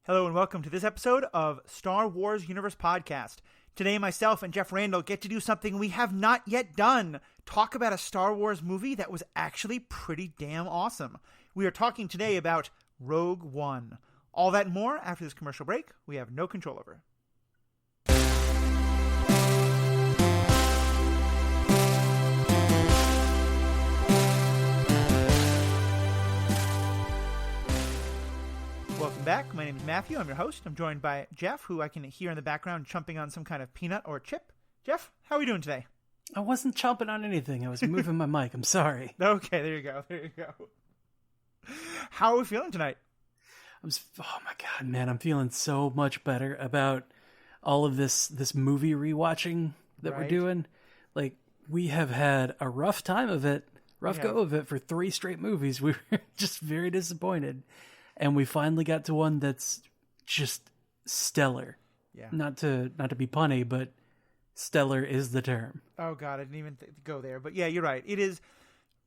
Hello and welcome to this episode of Star Wars Universe Podcast. Today, myself and Jeff Randall get to do something we have not yet done. Talk about a Star Wars movie that was actually pretty damn awesome. We are talking today about Rogue One. All that and more after this commercial break we have no control over. Welcome back. My name is Matthew. I'm your host. I'm joined by Jeff, who I can hear in the background chomping on some kind of peanut or chip. Jeff, how are we doing today? I wasn't chomping on anything. I was moving my mic. I'm sorry. Okay, there you go. How are we feeling tonight? Oh my God, man. I'm feeling so much better about all of this movie rewatching that we're doing. Like, we have had a rough time of it, go of it for 3 straight movies. We were just very disappointed. And we finally got to one that's just stellar. Yeah. Not to be punny, but stellar is the term. Oh God, I didn't even go there. But yeah, you're right. It is.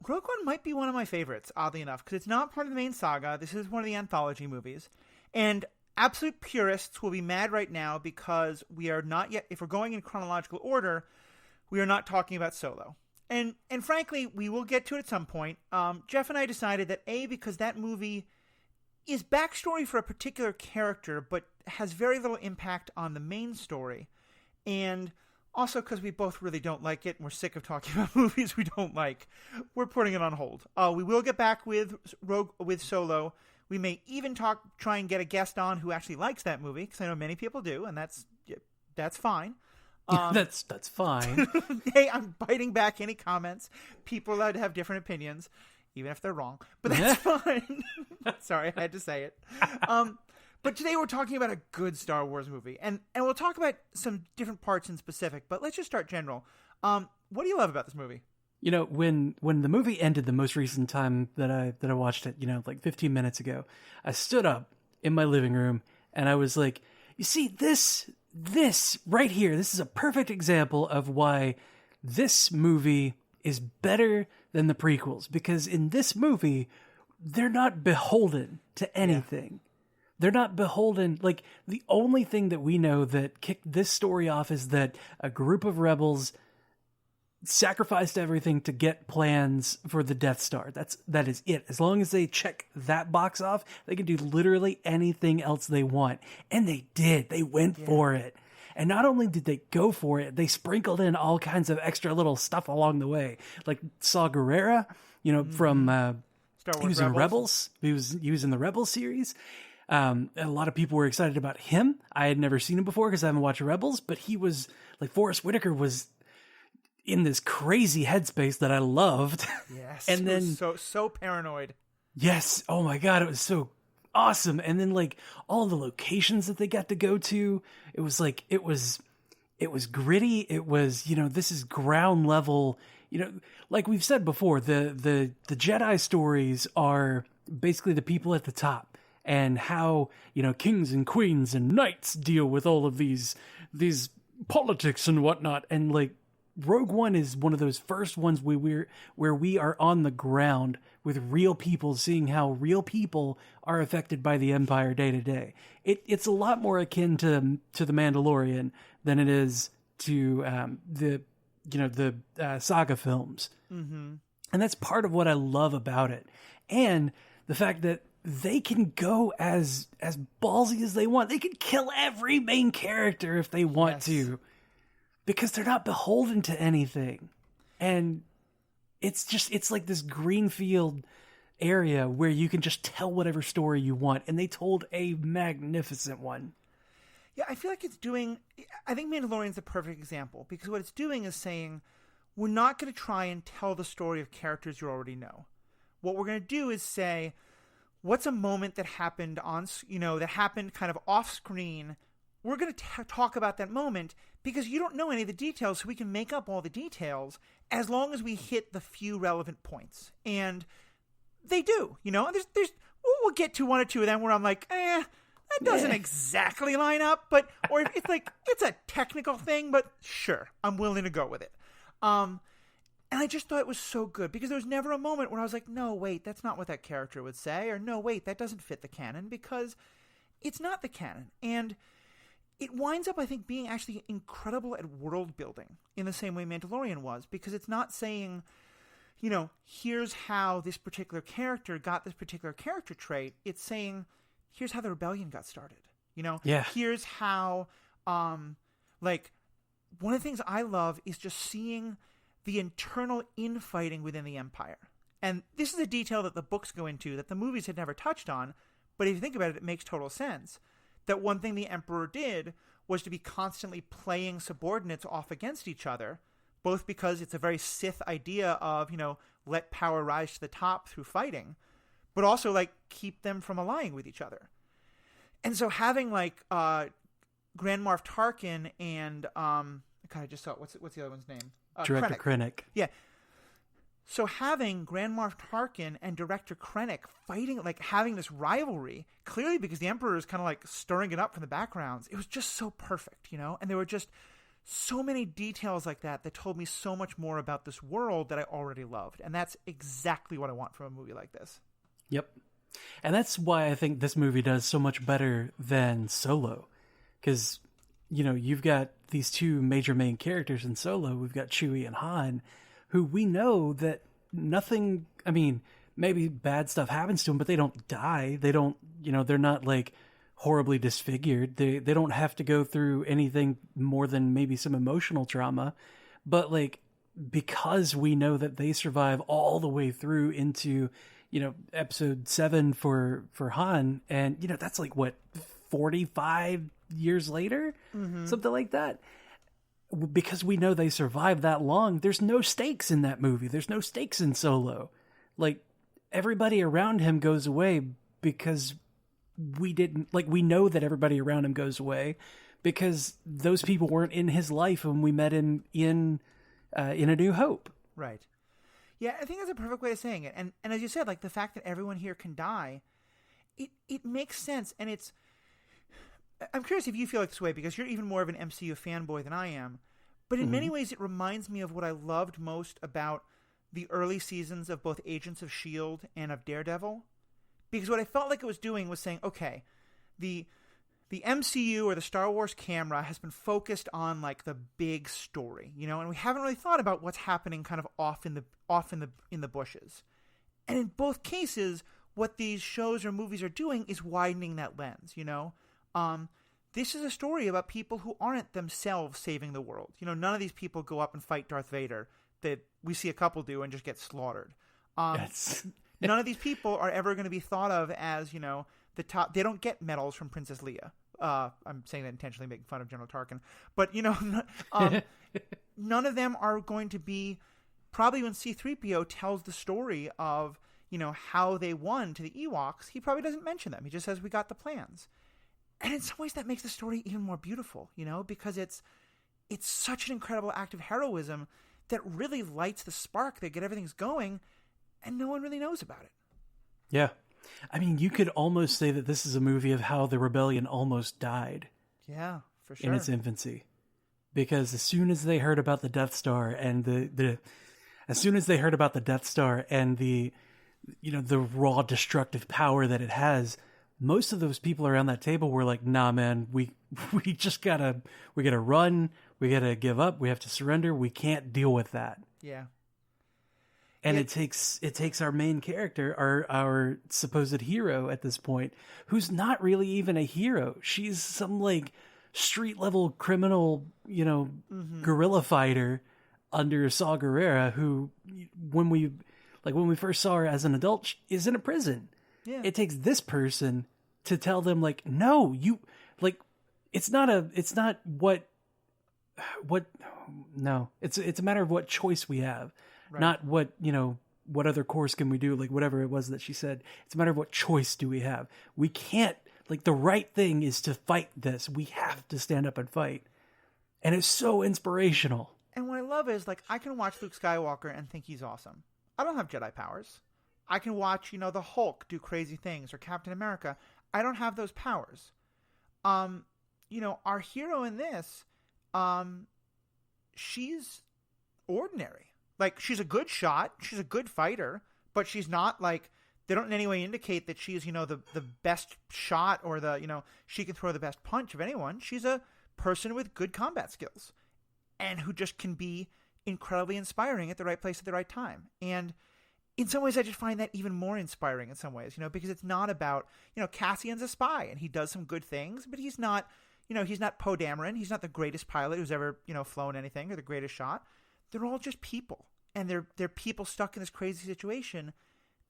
Rogue One might be one of my favorites, oddly enough, because it's not part of the main saga. This is one of the anthology movies. And absolute purists will be mad right now because we are not yet, if we're going in chronological order, we are not talking about Solo. And frankly, we will get to it at some point. Jeff and I decided that because that movie is backstory for a particular character, but has very little impact on the main story. And also because we both really don't like it, and we're sick of talking about movies we don't like, we're putting it on hold. We will get back with Solo. We may even try and get a guest on who actually likes that movie, because I know many people do, and that's fine. That's fine. Hey, I'm biting back any comments. People are allowed to have different opinions, even if they're wrong, but that's fine. Sorry, I had to say it. But today we're talking about a good Star Wars movie, and we'll talk about some different parts in specific, but let's just start general. What do you love about this movie? You know, when the movie ended the most recent time that I watched it, like 15 minutes ago, I stood up in my living room and I was like, you see, this right here, this is a perfect example of why this movie is better than the prequels, because in this movie, they're not beholden to anything. Yeah. They're not beholden. Like, the only thing that we know that kicked this story off is that a group of rebels sacrificed everything to get plans for the Death Star. That is it. As long as they check that box off, they can do literally anything else they want. And they did. They went for it. And not only did they go for it, they sprinkled in all kinds of extra little stuff along the way. Like Saw Gerrera, from Star Wars he was in Rebels. He was in the Rebels series. A lot of people were excited about him. I had never seen him before because I haven't watched Rebels, but he was like Forrest Whitaker was in this crazy headspace that I loved. Yes, and then so paranoid. Yes. Oh my God, it was so awesome. And then like all the locations that they got to go to, it was gritty. It was, this is ground level, like we've said before, the Jedi stories are basically the people at the top and how, kings and queens and knights deal with all of these politics and whatnot. And like Rogue One is one of those first ones where we are on the ground with real people, seeing how real people are affected by the Empire day to day. It's a lot more akin to the Mandalorian than it is to the saga films, and that's part of what I love about it, and the fact that they can go as ballsy as they want. They can kill every main character if they want to, because they're not beholden to anything. And it's like this greenfield area where you can just tell whatever story you want. And they told a magnificent one. Yeah, I feel like I think Mandalorian's the perfect example, because what it's doing is saying, we're not going to try and tell the story of characters you already know. What we're going to do is say, what's a moment that happened that happened kind of off screen. We're going to talk about that moment because you don't know any of the details, so we can make up all the details as long as we hit the few relevant points. And they do, there's we'll get to one or two of them where I'm like, that doesn't exactly line up, or it's like, it's a technical thing, but sure, I'm willing to go with it. And I just thought it was so good because there was never a moment where I was like, no, wait, that's not what that character would say, or no, wait, that doesn't fit the canon, because it's not the canon. And it winds up, I think, being actually incredible at world building in the same way Mandalorian was, because it's not saying, you know, here's how this particular character got this particular character trait. It's saying, here's how the rebellion got started. You know, here's how, like, one of the things I love is just seeing the internal infighting within the Empire. And this is a detail that the books go into that the movies had never touched on, but if you think about it, it makes total sense. That one thing the Emperor did was to be constantly playing subordinates off against each other, both because it's a very Sith idea of, you know, let power rise to the top through fighting, but also, like, keep them from allying with each other. And so having, like, Grand Moff Tarkin and, God, I just saw, what's the other one's name? Director Krennic. Yeah. So having Grand Moff Tarkin and Director Krennic fighting, like, having this rivalry, clearly because the Emperor is kind of, like, stirring it up from the backgrounds, it was just so perfect, you know? And there were just so many details like that that told me so much more about this world that I already loved. And that's exactly what I want from a movie like this. Yep. And that's why I think this movie does so much better than Solo. Because, you know, you've got these two major main characters in Solo. We've got Chewie and Han, who we know that nothing, I mean, maybe bad stuff happens to them, but they don't die. They don't, you know, they're not, like, horribly disfigured. They don't have to go through anything more than maybe some emotional trauma. But, like, because we know that they survive all the way through into, you know, episode 7 for Han, and, you know, that's like, what, 45 years later? Something like that. Because we know they survived that long, there's no stakes in that movie. There's no stakes in Solo. Like, everybody around him goes away because we didn't, like, we know that everybody around him goes away because those people weren't in his life when we met him in A New Hope. Right. Yeah, I think that's a perfect way of saying it. And as you said, like, the fact that everyone here can die, it makes sense. And I'm curious if you feel like this way, because you're even more of an MCU fanboy than I am. But in many ways, it reminds me of what I loved most about the early seasons of both Agents of S.H.I.E.L.D. and of Daredevil. Because what I felt like it was doing was saying, okay, the MCU or the Star Wars camera has been focused on, like, the big story, you know, and we haven't really thought about what's happening kind of off in the bushes. And in both cases, what these shows or movies are doing is widening that lens, you know. This is a story about people who aren't themselves saving the world. You know, none of these people go up and fight Darth Vader that we see a couple do and just get slaughtered. None of these people are ever going to be thought of as, you know, the top. They don't get medals from Princess Leia. I'm saying that intentionally, making fun of General Tarkin. But, you know, none of them are going to be, probably when C-3PO tells the story of, you know, how they won to the Ewoks, he probably doesn't mention them. He just says, we got the plans. And in some ways that makes the story even more beautiful, you know, because it's such an incredible act of heroism that really lights the spark that get everything's going, and no one really knows about it. Yeah. I mean, you could almost say that this is a movie of how the rebellion almost died. Yeah, for sure. In its infancy. Because as soon as they heard about the Death Star and the you know, the raw destructive power that it has, most of those people around that table were like, nah, man, we just gotta run. We gotta give up. We have to surrender. We can't deal with that. Yeah. And it takes our main character, our supposed hero at this point, who's not really even a hero. She's some, like, street level criminal, you know, guerrilla fighter under Saw Gerrera, who when we first saw her as an adult is in a prison. Yeah. It takes this person to tell them, like, no, you, like, it's a matter of what choice we have. Right. Not what, you know, what other course can we do, like whatever it was that she said. It's a matter of what choice do we have. We can't, like, the right thing is to fight this. We have to stand up and fight. And it's so inspirational. And what I love is, like, I can watch Luke Skywalker and think he's awesome. I don't have Jedi powers. I can watch, you know, the Hulk do crazy things, or Captain America. I don't have those powers. You know, our hero in this, she's ordinary. Like, she's a good shot, she's a good fighter, but she's not, like, they don't in any way indicate that she's, the best shot or she can throw the best punch of anyone. She's a person with good combat skills and who just can be incredibly inspiring at the right place at the right time. And in some ways, I just find that even more inspiring in some ways, because it's not about, Cassian's a spy and he does some good things, but he's not, he's not Poe Dameron. He's not the greatest pilot who's ever, flown anything or the greatest shot. They're all just people, and they're people stuck in this crazy situation,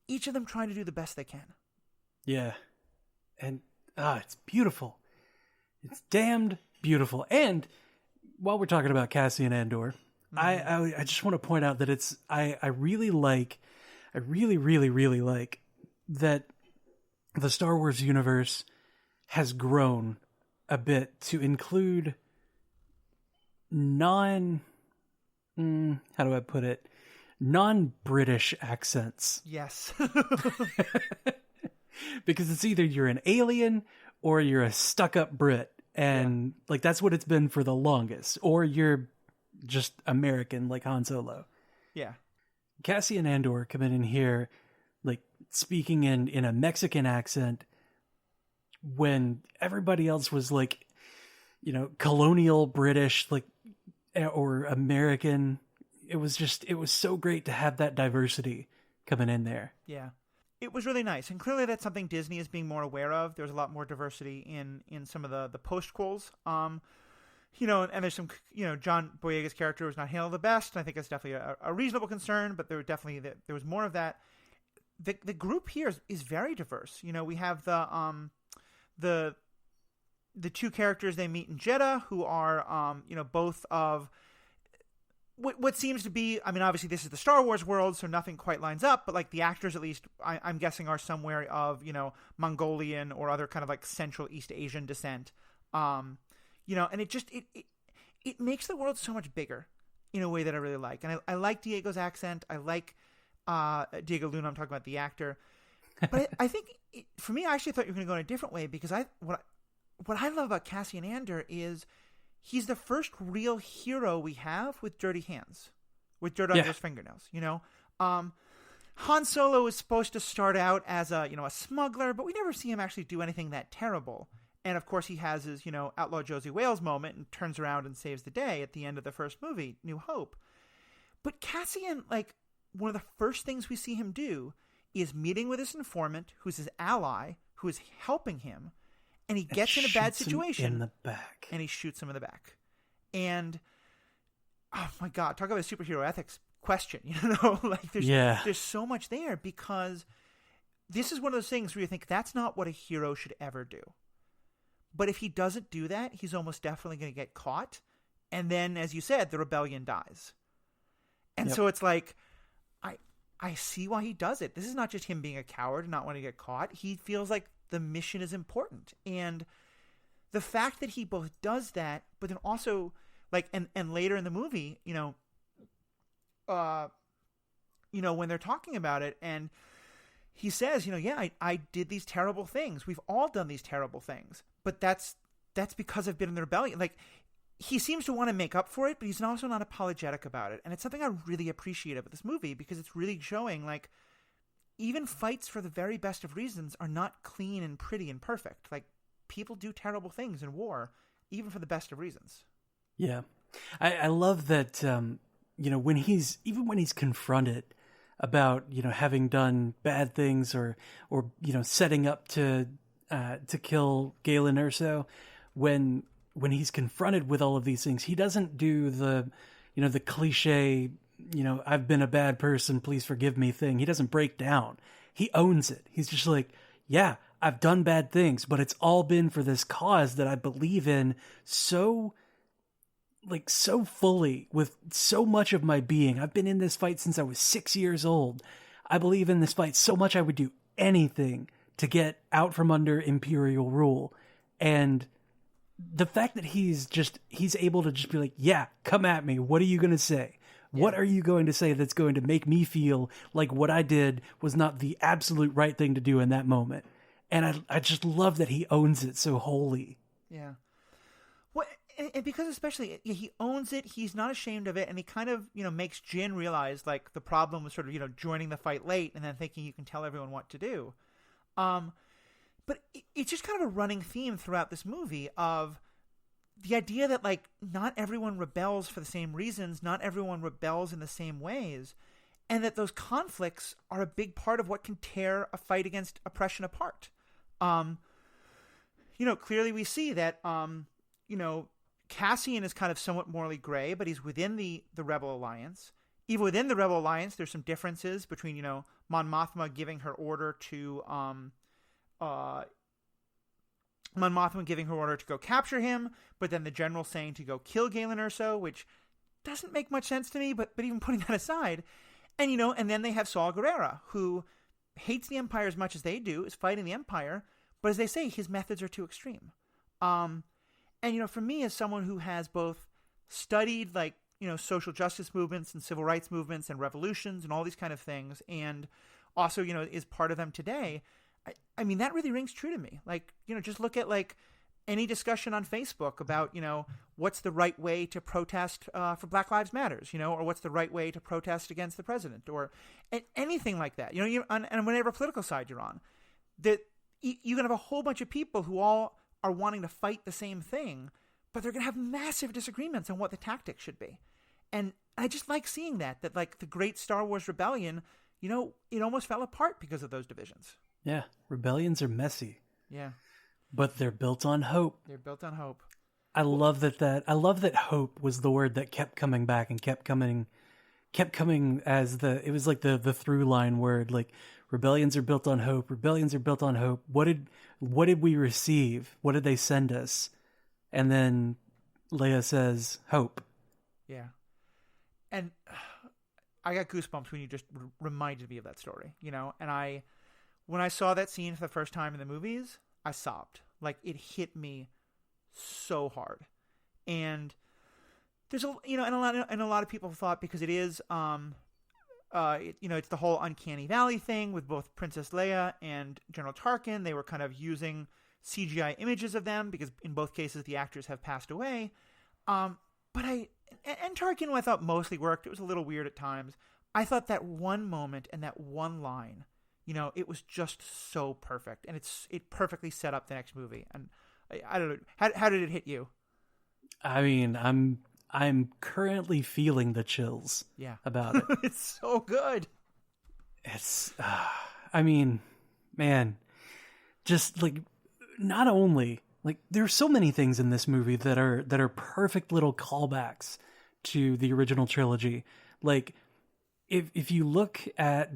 each of them trying to do the best they can. Yeah. And, it's beautiful. It's damned beautiful. And while we're talking about Cassian Andor, I just want to point out that I really like that the Star Wars universe has grown a bit to include non-British accents. Yes. Because it's either you're an alien or you're a stuck-up Brit. And that's what it's been for the longest. Or you're just American like Han Solo. Yeah. Cassian Andor coming in here, speaking in a Mexican accent when everybody else was colonial British, or American. It was so great to have that diversity coming in there. Yeah. It was really nice. And clearly that's something Disney is being more aware of. There's a lot more diversity in some of the post-quels. And there's some, John Boyega's character was not handled the best. And I think that's definitely a reasonable concern, but there was more of that. The group here is very diverse. We have the two characters they meet in Jeddah who are, both of what seems to be, obviously this is the Star Wars world, so nothing quite lines up, but the actors at least, I'm guessing are somewhere of, Mongolian or other kind of Central East Asian descent. And it makes the world so much bigger in a way that I really like. And I like Diego's accent. I like Diego Luna. I'm talking about the actor. But I think, for me, I actually thought you were going to go in a different way because what I love about Cassian Andor is he's the first real hero we have with dirty hands, with dirt under his fingernails, Han Solo is supposed to start out as a smuggler, but we never see him actually do anything that terrible. And of course he has his, Outlaw Josie Wales moment and turns around and saves the day at the end of the first movie, New Hope. But Cassian, one of the first things we see him do is meeting with this informant who's his ally, who is helping him, and he gets in a bad situation. In the back. And he shoots him in the back. And, oh my God, talk about a superhero ethics question, there's so much there because this is one of those things where you think that's not what a hero should ever do. But if he doesn't do that, he's almost definitely going to get caught. And then, as you said, the rebellion dies. And so it's I see why he does it. This is not just him being a coward and not wanting to get caught. He feels like the mission is important. And the fact that he both does that, but then also, and later in the movie, when they're talking about it, and he says, I did these terrible things. We've all done these terrible things. But that's because I've been in the rebellion. He seems to want to make up for it, but he's also not apologetic about it. And it's something I really appreciate about this movie because it's really showing, even fights for the very best of reasons are not clean and pretty and perfect. People do terrible things in war, even for the best of reasons. Yeah. I love that, when he's confronted about, having done bad things or setting up to kill Galen Erso, when he's confronted with all of these things, he doesn't do the cliche, I've been a bad person, please forgive me thing. He doesn't break down. He owns it. He's just yeah, I've done bad things, but it's all been for this cause that I believe in so fully with so much of my being. I've been in this fight since I was 6 years old. I believe in this fight so much I would do anything to get out from under Imperial rule. And the fact that he's able to just be yeah, come at me. What are you going to say? Yeah. What are you going to say that's going to make me feel like what I did was not the absolute right thing to do in that moment? And I just love that he owns it so wholly. Yeah. Well, and because especially he owns it, he's not ashamed of it, and he kind of makes Jin realize like the problem was sort of joining the fight late and then thinking you can tell everyone what to do. But it's just kind of a running theme throughout this movie of the idea that like not everyone rebels for the same reasons, not everyone rebels in the same ways, and that those conflicts are a big part of what can tear a fight against oppression apart. Clearly we see that Cassian is kind of somewhat morally gray, but he's within the Rebel Alliance. Even within the Rebel Alliance, there's some differences between, Mon Mothma giving her order to go capture him, but then the general saying to go kill Galen Erso, which doesn't make much sense to me, but even putting that aside. And, and then they have Saw Gerrera, who hates the Empire as much as they do, is fighting the Empire, but as they say, his methods are too extreme. And, for me, as someone who has both studied, like, social justice movements and civil rights movements and revolutions and all these kind of things, and also, is part of them today, I mean, that really rings true to me. Like, just look at, like, any discussion on Facebook about, what's the right way to protest for Black Lives Matters, or what's the right way to protest against the president, or anything like that. And whatever political side you're on, that you can have a whole bunch of people who all are wanting to fight the same thing, but they're going to have massive disagreements on what the tactics should be. And I just like seeing that like the great Star Wars rebellion, it almost fell apart because of those divisions. Yeah. Rebellions are messy. Yeah. But they're built on hope. They're built on hope. I love that hope was the word that kept coming back and kept coming as it was like the through line word, like rebellions are built on hope. Rebellions are built on hope. What did we receive? What did they send us? And then Leia says, hope. Yeah. And I got goosebumps when you just reminded me of that story, and when I saw that scene for the first time in the movies, I sobbed. Like, it hit me so hard. And there's and a lot of people thought, because it is it's the whole Uncanny Valley thing with both Princess Leia and General Tarkin. They were kind of using CGI images of them because in both cases the actors have passed away. But Tarkin, who I thought mostly worked, it was a little weird at times. I thought that one moment and that one line, it was just so perfect, and it perfectly set up the next movie. And I don't know, how did it hit you? I mean, I'm currently feeling the chills. Yeah. About it. It's so good. It's, I mean, man, just like, not only like there's so many things in this movie that are perfect little callbacks to the original trilogy. Like, if you look at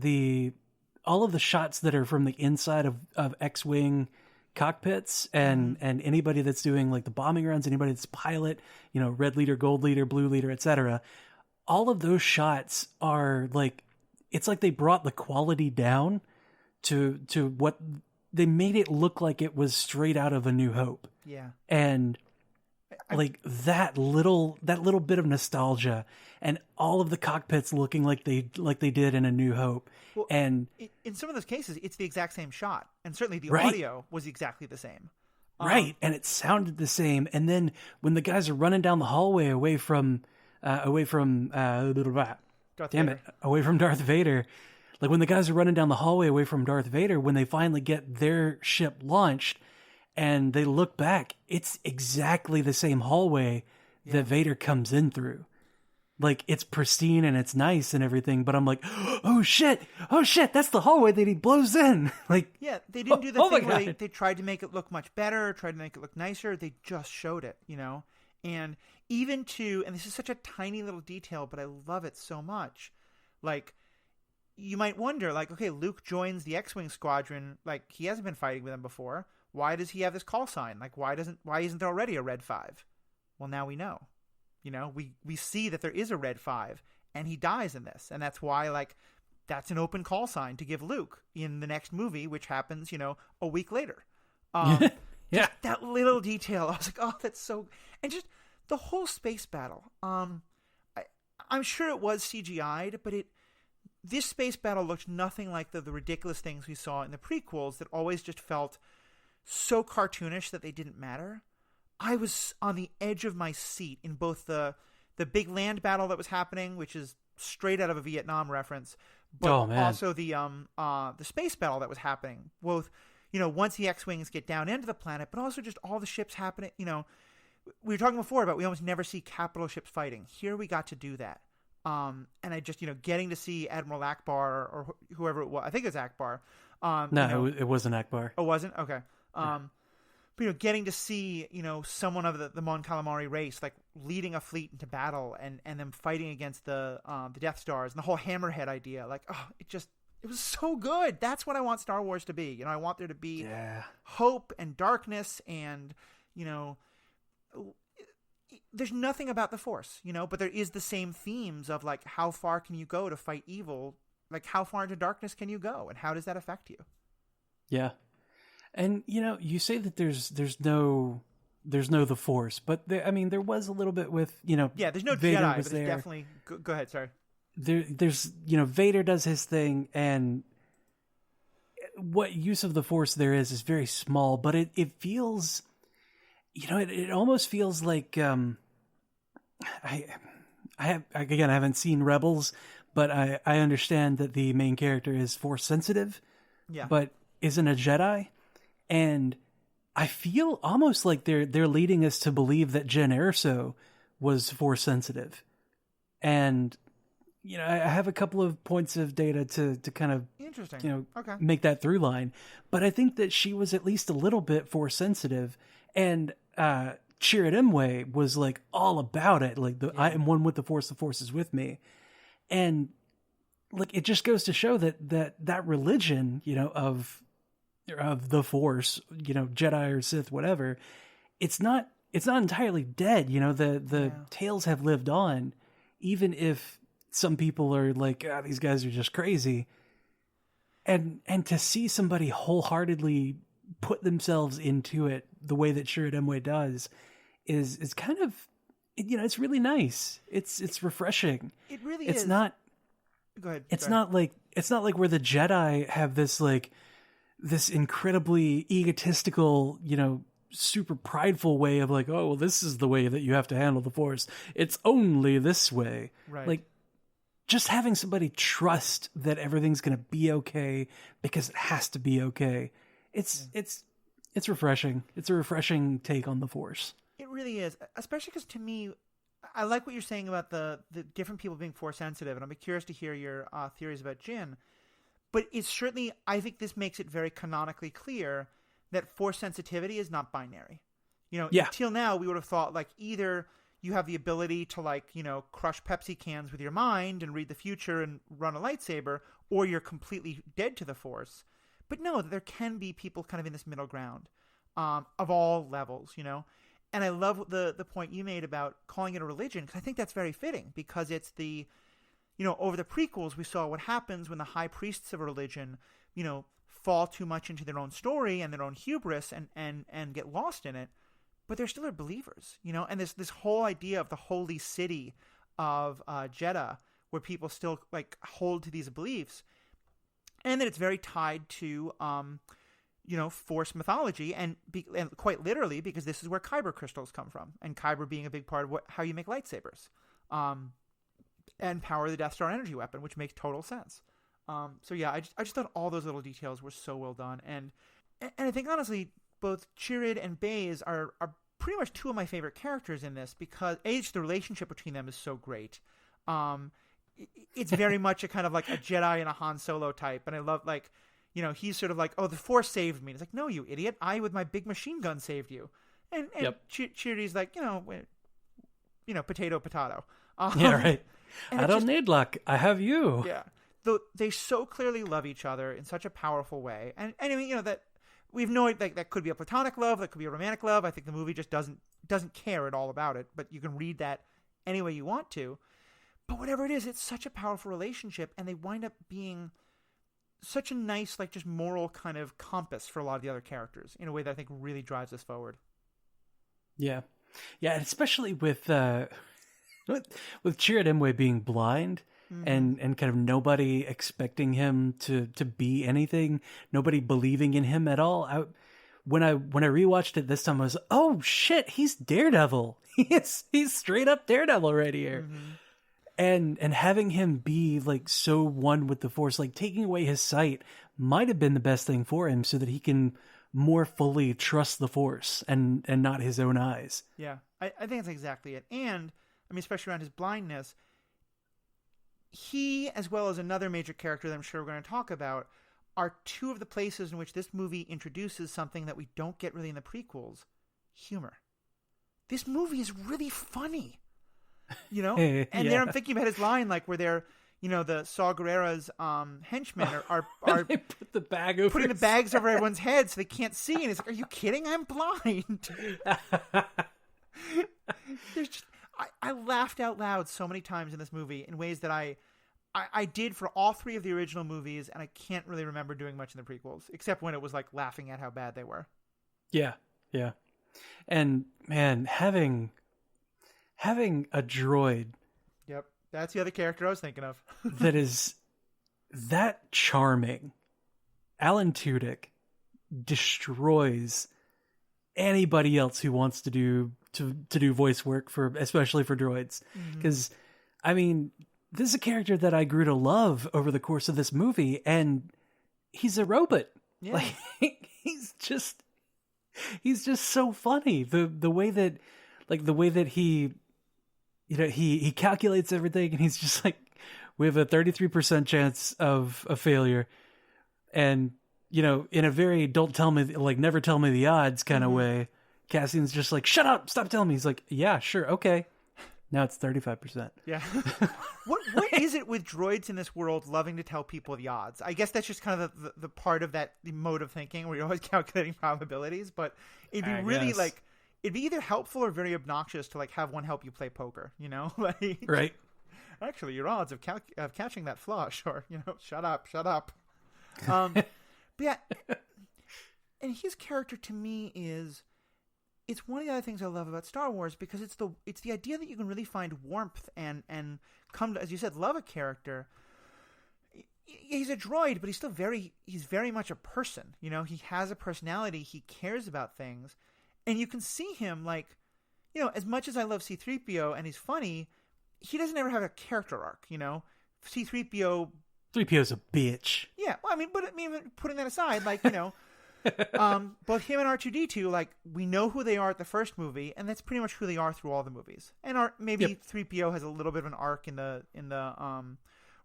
all of the shots that are from the inside of X-Wing cockpits and anybody that's doing like the bombing runs, anybody that's pilot, red leader, gold leader, blue leader, etc. All of those shots are like, it's like they brought the quality down to what they made it look like it was straight out of A New Hope. Yeah. And like that little bit of nostalgia and all of the cockpits looking like they did in A New Hope. Well, and in some of those cases, it's the exact same shot, and certainly the right. audio was exactly the same. Right, and it sounded the same. And then when the guys are running down the hallway away from Darth Vader, like when the guys are running down the hallway away from Darth Vader, when they finally get their ship launched and they look back, it's exactly the same hallway that Vader comes in through. Like, it's pristine and it's nice and everything, but I'm like, oh shit, that's the hallway that he blows in. Like, yeah, they didn't do the thing where they tried to make it look much better, tried to make it look nicer. They just showed it, and even and this is such a tiny little detail, but I love it so much. Like, you might wonder, like, okay, Luke joins the X-Wing squadron, like, he hasn't been fighting with them before. Why does he have this call sign? Like, why isn't there already a Red 5? Well, now we know. We see that there is a Red 5, and he dies in this. And that's why, like, that's an open call sign to give Luke in the next movie, which happens, a week later. Yeah. Just that little detail. I was like, oh, that's so... And just the whole space battle. I'm sure it was CGI'd, but this space battle looked nothing like the ridiculous things we saw in the prequels that always just felt so cartoonish that they didn't matter. I was on the edge of my seat in both the big land battle that was happening, which is straight out of a Vietnam reference, but also the space battle that was happening. Both, once the X-Wings get down into the planet, but also just all the ships happening. We were talking before about we almost never see capital ships fighting. Here we got to do that. And I just, getting to see Admiral Akbar or whoever it was. I think it was Akbar. No, it wasn't Akbar. Oh, wasn't? Okay. But, getting to see, someone of the Mon Calamari race, like, leading a fleet into battle and them fighting against the Death Stars and the whole Hammerhead idea. Like, it was so good. That's what I want Star Wars to be. I want there to be hope and darkness and, there's nothing about the Force, but there is the same themes of, like, how far can you go to fight evil? Like, how far into darkness can you go? And how does that affect you? Yeah. And, you say that there's no the Force, but there was a little bit with, Yeah, there's no Vader Jedi, was but there. there's definitely... Go ahead, sorry. There's, Vader does his thing, and what use of the Force there is very small, but it feels... it almost feels like I haven't seen Rebels, but I understand that the main character is Force sensitive, but isn't a Jedi, and I feel almost like they're leading us to believe that Jyn Erso was Force sensitive, and I have a couple of points of data to kind of interesting, make that through line, but I think that she was at least a little bit Force sensitive, and Chirrut Imwe was like all about it. Like I am one with the Force is with me. And like, it just goes to show that religion, of the Force, Jedi or Sith, whatever, it's not entirely dead. The tales have lived on, even if some people are like, these guys are just crazy. And to see somebody wholeheartedly put themselves into it the way that Chirrut Imwe does is kind of, it's really nice. It's refreshing. It really is. It's not. Go ahead. It's not like where the Jedi have this this incredibly egotistical, super prideful way of like, oh, well, this is the way that you have to handle the Force. It's only this way. Right. Like, just having somebody trust that everything's going to be okay because it has to be okay. It's refreshing. It's a refreshing take on the Force. It really is, especially because to me, I like what you're saying about the different people being Force sensitive, and I'm curious to hear your theories about Jyn. But it's certainly, I think this makes it very canonically clear that Force sensitivity is not binary. Until now, we would have thought, like, either you have the ability to, crush Pepsi cans with your mind and read the future and run a lightsaber, or you're completely dead to the Force. But no, there can be people kind of in this middle ground of all levels, And I love the point you made about calling it a religion, because I think that's very fitting, because it's the, over the prequels, we saw what happens when the high priests of a religion, fall too much into their own story and their own hubris and get lost in it. But they're still believers, and this whole idea of the holy city of Jeddah, where people still like hold to these beliefs, and that it's very tied to, Force mythology, and quite literally, because this is where Kyber crystals come from, and Kyber being a big part of how you make lightsabers, and power the Death Star energy weapon, which makes total sense. So yeah, I just thought all those little details were so well done, and I think honestly, both Chirrut and Baze are pretty much two of my favorite characters in this, because the relationship between them is so great. It's very much a kind of like a Jedi and a Han Solo type, and I love, like, he's sort of like, oh, the Force saved me. It's like, no, you idiot, I with my big machine gun saved you. And Chirrut's like, potato. Yeah, right. I don't need luck. I have you. Yeah. Though they so clearly love each other in such a powerful way, and I mean, that we've known that could be a platonic love, that could be a romantic love. I think the movie just doesn't care at all about it, but you can read that any way you want to. But whatever it is, it's such a powerful relationship, and they wind up being such a nice, like, just moral kind of compass for a lot of the other characters in a way that I think really drives us forward. Yeah, and especially with Chirrut Imwe being blind. Mm-hmm. And kind of nobody expecting him to be anything, nobody believing in him at all. when I rewatched it this time, I was, oh shit, he's Daredevil. He's straight up Daredevil right here. Mm-hmm. And having him be like so one with the Force, like taking away his sight might have been the best thing for him so that he can more fully trust the Force and not his own eyes. Yeah, I think that's exactly it. And, I mean, especially around his blindness, he, as well as another major character that I'm sure we're going to talk about, are two of the places in which this movie introduces something that we don't get really in the prequels: humor. This movie is really funny, you know? And yeah. there I'm thinking about his line, like, where they're, you know, the Saw Gerrera's henchmen are they put the bag over putting the bags over everyone's heads so they can't see. And it's like, are you kidding? I'm blind. There's just, I laughed out loud so many times in this movie in ways that I did for all three of the original movies, and I can't really remember doing much in the prequels, except when it was like laughing at how bad they were. Yeah, yeah. And man, having a droid. Yep, that's the other character I was thinking of. that is that charming. Alan Tudyk destroys anybody else who wants to do voice work for, especially for droids. Because, I mean, this is a character that I grew to love over the course of this movie, and he's a robot. Yeah. Like, he's just so funny. The way that he, you know, he calculates everything, and he's just like, we have a 33% chance of a failure. And, you know, in a very don't tell me, like, never tell me the odds kind of way, Cassian's just like, shut up, stop telling me. He's like, yeah, sure, okay. Now it's 35%. Yeah. What is it with droids in this world loving to tell people the odds? I guess that's just kind of the part of that mode of thinking where you're always calculating probabilities, but it'd be really like, it'd be either helpful or very obnoxious to like have one help you play poker, you know? Like, right. Actually, your odds of catching that flush, or, you know, shut up. But yeah, and his character to me is, it's one of the other things I love about Star Wars, because it's the idea that you can really find warmth and come to, as you said, love a character. He's a droid, but he's very much a person. You know, he has a personality. He cares about things, and you can see him, like, you know, as much as I love C-3PO and he's funny, he doesn't ever have a character arc. You know, C-3PO. 3PO's a bitch. Yeah, well, I mean, putting that aside, like, you know. Both him and R2-D2, like, we know who they are at the first movie, and that's pretty much who they are through all the movies. And maybe 3PO has a little bit of an arc in the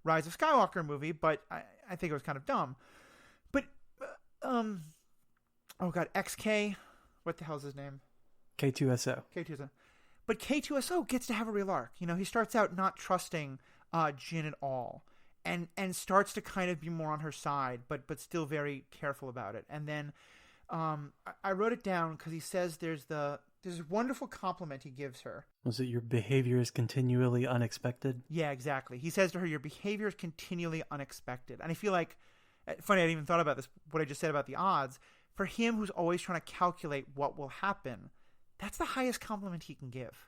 Rise of Skywalker movie, but I think it was kind of dumb. But oh god, XK, what the hell's his name? K2SO. But K2SO gets to have a real arc. You know, he starts out not trusting Jyn at all. And starts to kind of be more on her side, but still very careful about it. And then I wrote it down because he says there's this wonderful compliment he gives her. Was it your behavior is continually unexpected? Yeah, exactly. He says to her, your behavior is continually unexpected. And I feel like, funny, I hadn't even thought about this, what I just said about the odds. For him, who's always trying to calculate what will happen, that's the highest compliment he can give.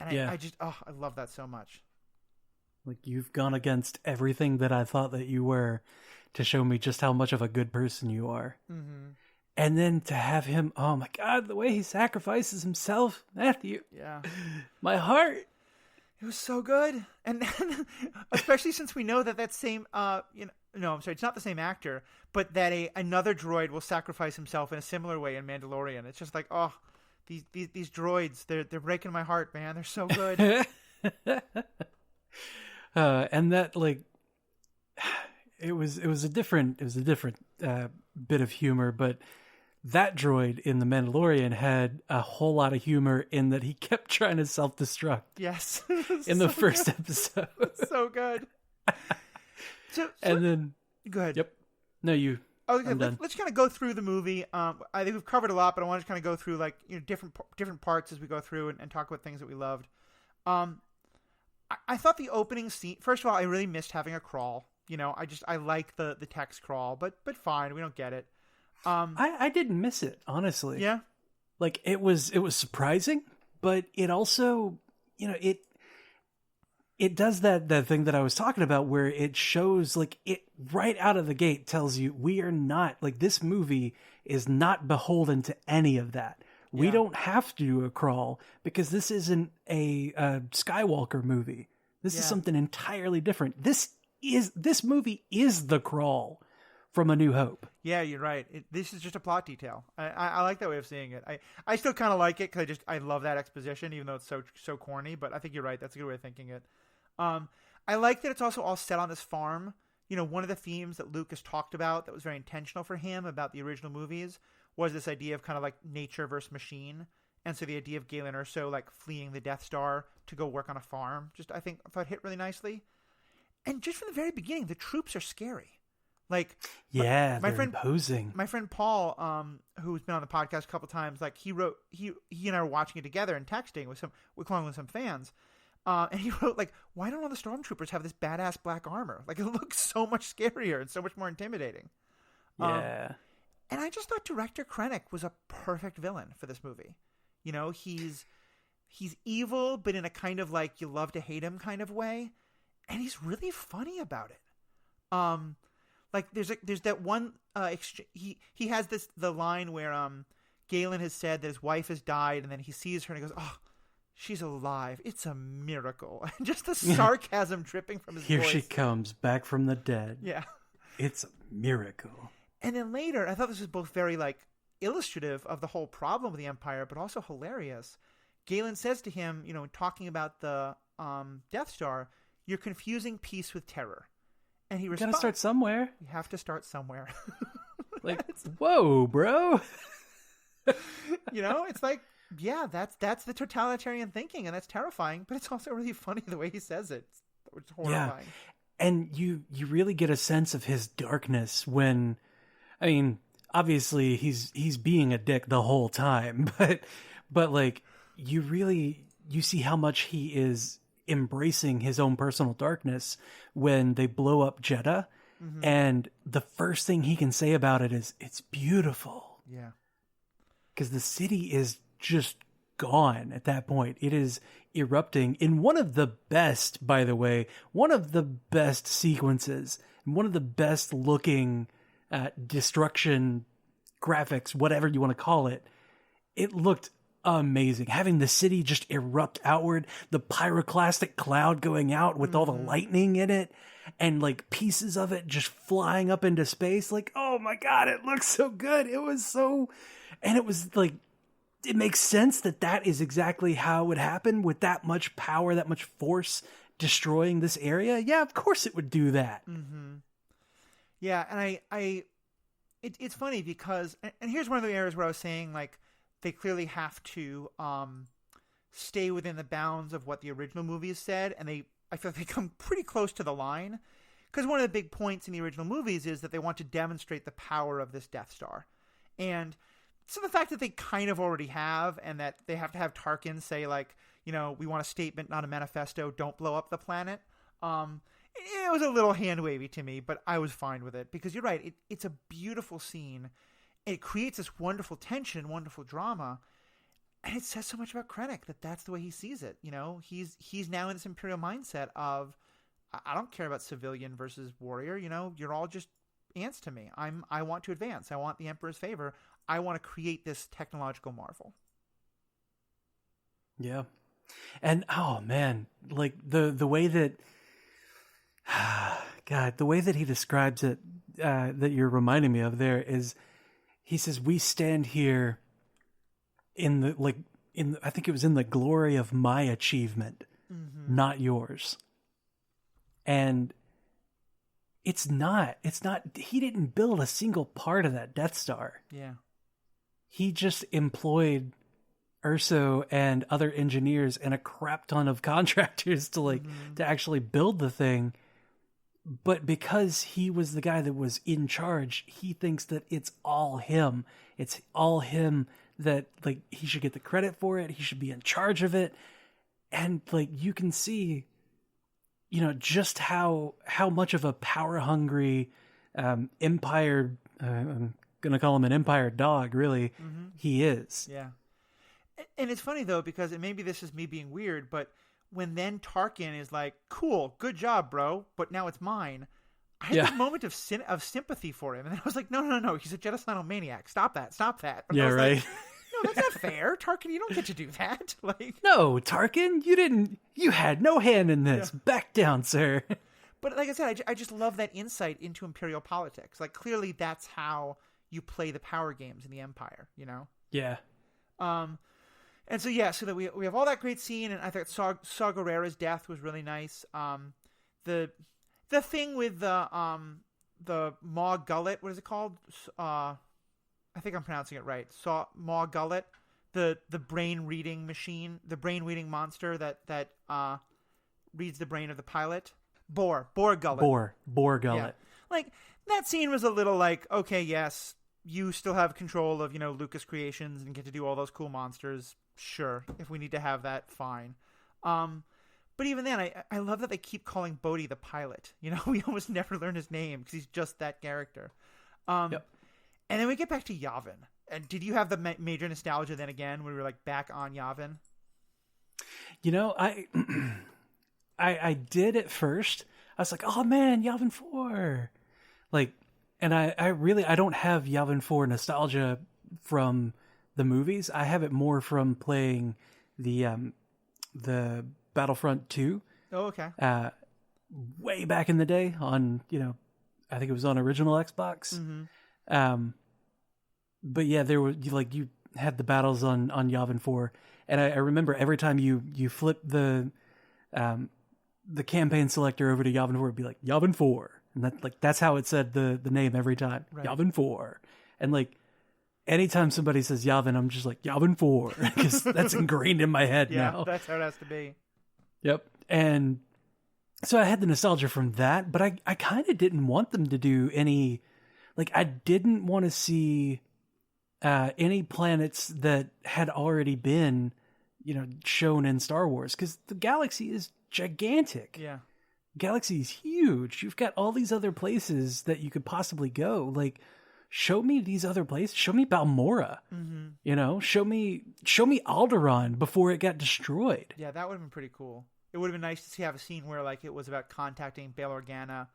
And yeah. I love that so much. Like, you've gone against everything that I thought that you were to show me just how much of a good person you are. Mm-hmm. And then to have him, oh my God, the way he sacrifices himself, Matthew. Yeah. My heart. It was so good. And then, especially since we know that same, no, I'm sorry, it's not the same actor, but that another droid will sacrifice himself in a similar way in Mandalorian. It's just like, oh, these droids, they're breaking my heart, man. They're so good. And that, like, it was a different bit of humor, but that droid in The Mandalorian had a whole lot of humor in that he kept trying to self-destruct. Yes. In the first episode. So good. And then go ahead. Yep. No, you. Okay, let's kind of go through the movie. I think we've covered a lot, but I want to kind of go through, like, you know, different parts as we go through and talk about things that we loved. I thought the opening scene, first of all, I really missed having a crawl. You know, I like the text crawl, but fine, we don't get it. I didn't miss it, honestly. Yeah. Like, it was surprising, but it also, you know, it does that thing that I was talking about where it shows, like, it right out of the gate tells you we are not, like, this movie is not beholden to any of that. We don't have to do a crawl because this isn't a Skywalker movie. This is something entirely different. This movie is the crawl from A New Hope. Yeah, you're right. This is just a plot detail. I like that way of seeing it. I still kind of like it because I love that exposition, even though it's so corny. But I think you're right. That's a good way of thinking it. I like that it's also all set on this farm. You know, one of the themes that Lucas talked about that was very intentional for him about the original movies was this idea of kind of like nature versus machine. And so the idea of Galen Erso like fleeing the Death Star to go work on a farm, I thought hit really nicely. And just from the very beginning, the troops are scary. Like, my friend, imposing. My friend Paul, who's been on the podcast a couple times, like he and I were watching it together and texting with some fans. And he wrote, like, why don't all the stormtroopers have this badass black armor? Like, it looks so much scarier and so much more intimidating. Yeah. And I just thought director Krennic was a perfect villain for this movie. You know, he's evil, but in a kind of like you love to hate him kind of way, and he's really funny about it. Like there's that one he has the line where Galen has said that his wife has died, and then he sees her and he goes, "Oh, she's alive. It's a miracle." And just the sarcasm dripping from his voice. Here she comes back from the dead. Yeah. It's a miracle. And then later, I thought this was both very like illustrative of the whole problem with the Empire, but also hilarious. Galen says to him, you know, talking about the Death Star, "You're confusing peace with terror." And he responds, "You gotta start somewhere. You have to start somewhere." Like, whoa, bro. You know, it's like, yeah, that's the totalitarian thinking, and that's terrifying, but it's also really funny the way he says it. It's horrifying. Yeah. And you really get a sense of his darkness when, I mean, obviously he's being a dick the whole time, but like you see how much he is embracing his own personal darkness when they blow up Jeddah. Mm-hmm. And the first thing he can say about it is, "It's beautiful." Yeah. Because the city is just gone at that point. It is erupting in one of the best, by the way, one of the best sequences, and one of the best looking destruction graphics, whatever you want to call it. It looked amazing. Having the city just erupt outward, the pyroclastic cloud going out with all the lightning in it, and like pieces of it just flying up into space. Like, oh my God, it looks so good. It was like, it makes sense that is exactly how it would happen with that much power, that much force destroying this area. Yeah, of course it would do that. Mm-hmm. Yeah, and it's funny because, and here's one of the areas where I was saying, like, they clearly have to stay within the bounds of what the original movies said, and I feel like they come pretty close to the line. Because one of the big points in the original movies is that they want to demonstrate the power of this Death Star. And so the fact that they kind of already have, and that they have to have Tarkin say, like, you know, "We want a statement, not a manifesto. Don't blow up the planet." It was a little hand-wavy to me, but I was fine with it. Because you're right, it's a beautiful scene. It creates this wonderful tension, wonderful drama. And it says so much about Krennic that that's the way he sees it. You know, he's now in this Imperial mindset of, I don't care about civilian versus warrior. You know, you're all just ants to me. I want to advance. I want the Emperor's favor. I want to create this technological marvel. Yeah. And oh man, like the way that God, the way that he describes it, that you're reminding me of there is, he says, "We stand here I think it was in the glory of my achievement, not yours." And it's not, he didn't build a single part of that Death Star. Yeah. He just employed Erso and other engineers and a crap ton of contractors to actually build the thing. But because he was the guy that was in charge, he thinks that it's all him. It's all him, that like he should get the credit for it. He should be in charge of it. And like you can see, you know, just how much of a power hungry empire, I'm going to call him an empire dog, really, he is. Yeah. And it's funny though, because maybe this is me being weird, but when then Tarkin is like, "Cool, good job, bro, but now it's mine," I had a moment of sympathy for him, and then I was like, no, he's a genocidal maniac. Stop that. And Yeah, right. Like, no, that's not fair, Tarkin. You don't get to do that. Like, no, Tarkin, you had no hand in this. Yeah. Back down, sir. But like I said, I just love that insight into Imperial politics. Like, clearly that's how you play the power games in the Empire, you know? Yeah. And so, yeah, so that we have all that great scene, and I thought Saw Gerrera's death was really nice. The thing with the Maw Gullet, what is it called? I think I'm pronouncing it right. Maw Gullet, the brain reading machine, the brain reading monster that reads the brain of the pilot. Boar Gullet. Boar Gullet. Yeah. Like, that scene was a little like, okay, yes, you still have control of, Lucas Creations and get to do all those cool monsters. Sure, if we need to have that, fine. But even then, I love that they keep calling Bodhi the pilot. We almost never learn his name because he's just that character. Yep. And then we get back to Yavin. And did you have the major nostalgia then again when we were like back on Yavin? I did at first. I was like, oh man, Yavin 4. Like, and I don't have Yavin 4 nostalgia from the movies. I have it more from playing the Battlefront 2. Oh, okay. Way back in the day on, I think it was on original Xbox. Mm-hmm. But yeah, there were you had the battles on Yavin 4, and I remember every time you flip the campaign selector over to Yavin 4, it'd be like Yavin 4, and that's how it said the name every time. Right. Yavin 4, and like anytime somebody says Yavin, I'm just like Yavin 4 because that's ingrained in my head now. Yeah, that's how it has to be. Yep, and so I had the nostalgia from that, but I kind of didn't want them to do any, like I didn't want to see any planets that had already been, shown in Star Wars because the galaxy is gigantic. Yeah. Galaxy is huge. You've got all these other places that you could possibly go. Like, show me these other places. Show me Balmorra. Mm-hmm. Show me Alderaan before it got destroyed. Yeah, that would have been pretty cool. It would have been nice to have a scene where like it was about contacting Bail Organa,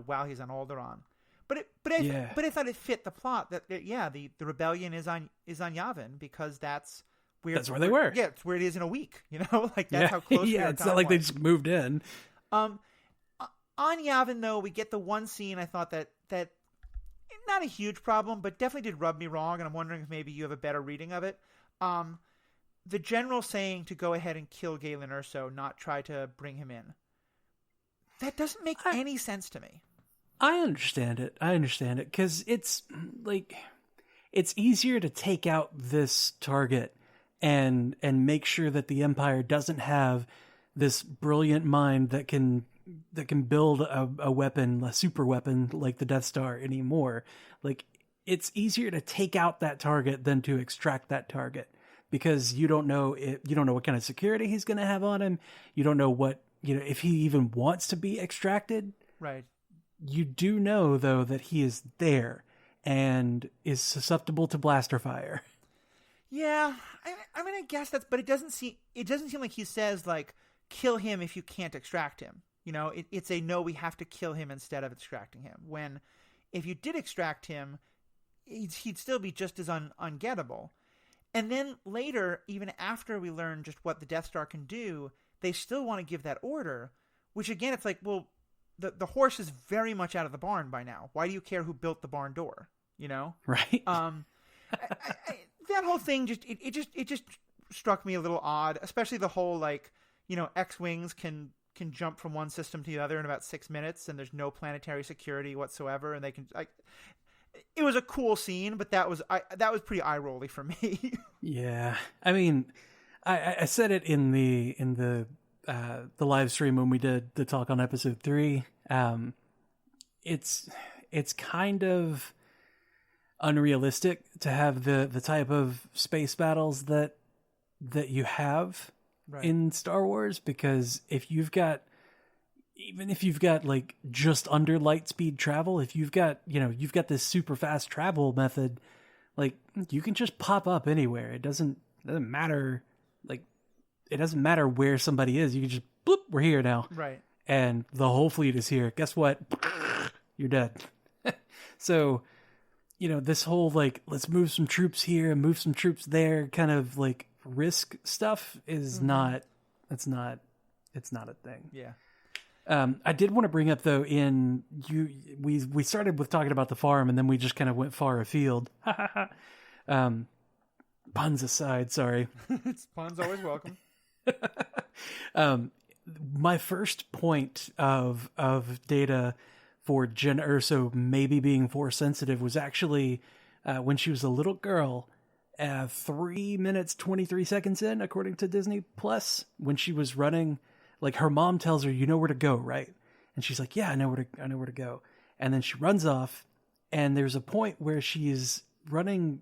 while he's on Alderaan. But I thought it fit the plot that the rebellion is on Yavin because that's where they were. Yeah, it's where it is in a week. Like that's how close. Yeah, it's not like they just moved in. On Yavin though, we get the one scene I thought that not a huge problem, but definitely did rub me wrong, and I'm wondering if maybe you have a better reading of it. The general saying to go ahead and kill Galen Erso, not try to bring him in. That doesn't make any sense to me. I understand it because it's like it's easier to take out this target and make sure that the Empire doesn't have this brilliant mind that can build a weapon, a super weapon like the Death Star anymore. Like, it's easier to take out that target than to extract that target because you don't know what kind of security he's going to have on him. You don't know what, if he even wants to be extracted. Right. You do know though that he is there and is susceptible to blaster fire. Yeah, I mean, I guess but it doesn't seem like he says like kill him if you can't extract him. It's a no, we have to kill him instead of extracting him. When if you did extract him, he'd still be just as ungettable. And then later, even after we learn just what the Death Star can do, they still want to give that order, which again, it's like, well, the horse is very much out of the barn by now. Why do you care who built the barn door? Right. That whole thing it just struck me a little odd, especially the whole like, X-Wings can jump from one system to the other in about 6 minutes and there's no planetary security whatsoever. And they can it was a cool scene, but that was pretty eye-rolly for me. Yeah. I mean, I said it in the live stream when we did the talk on episode 3. It's kind of unrealistic to have the type of space battles that you have right. in Star Wars, because if you've got like just under light speed travel, if you've got this super fast travel method, like you can just pop up anywhere. It doesn't matter. Like it doesn't matter where somebody is. You can just bloop, we're here now. Right. And the whole fleet is here. Guess what? you're dead. So, this whole like, let's move some troops here and move some troops there kind of like risk stuff is not a thing. Yeah. I did want to bring up though, we started with talking about the farm and then we just kind of went far afield. Puns aside, sorry. Puns always welcome. My first point of Data for Jyn Erso maybe being Force sensitive was actually when she was a little girl, 3 minutes 23 seconds in, according to Disney Plus, when she was running. Like, her mom tells her, "You know where to go, right?" And she's like, "Yeah, I know where to go." And then she runs off, and there's a point where she's running,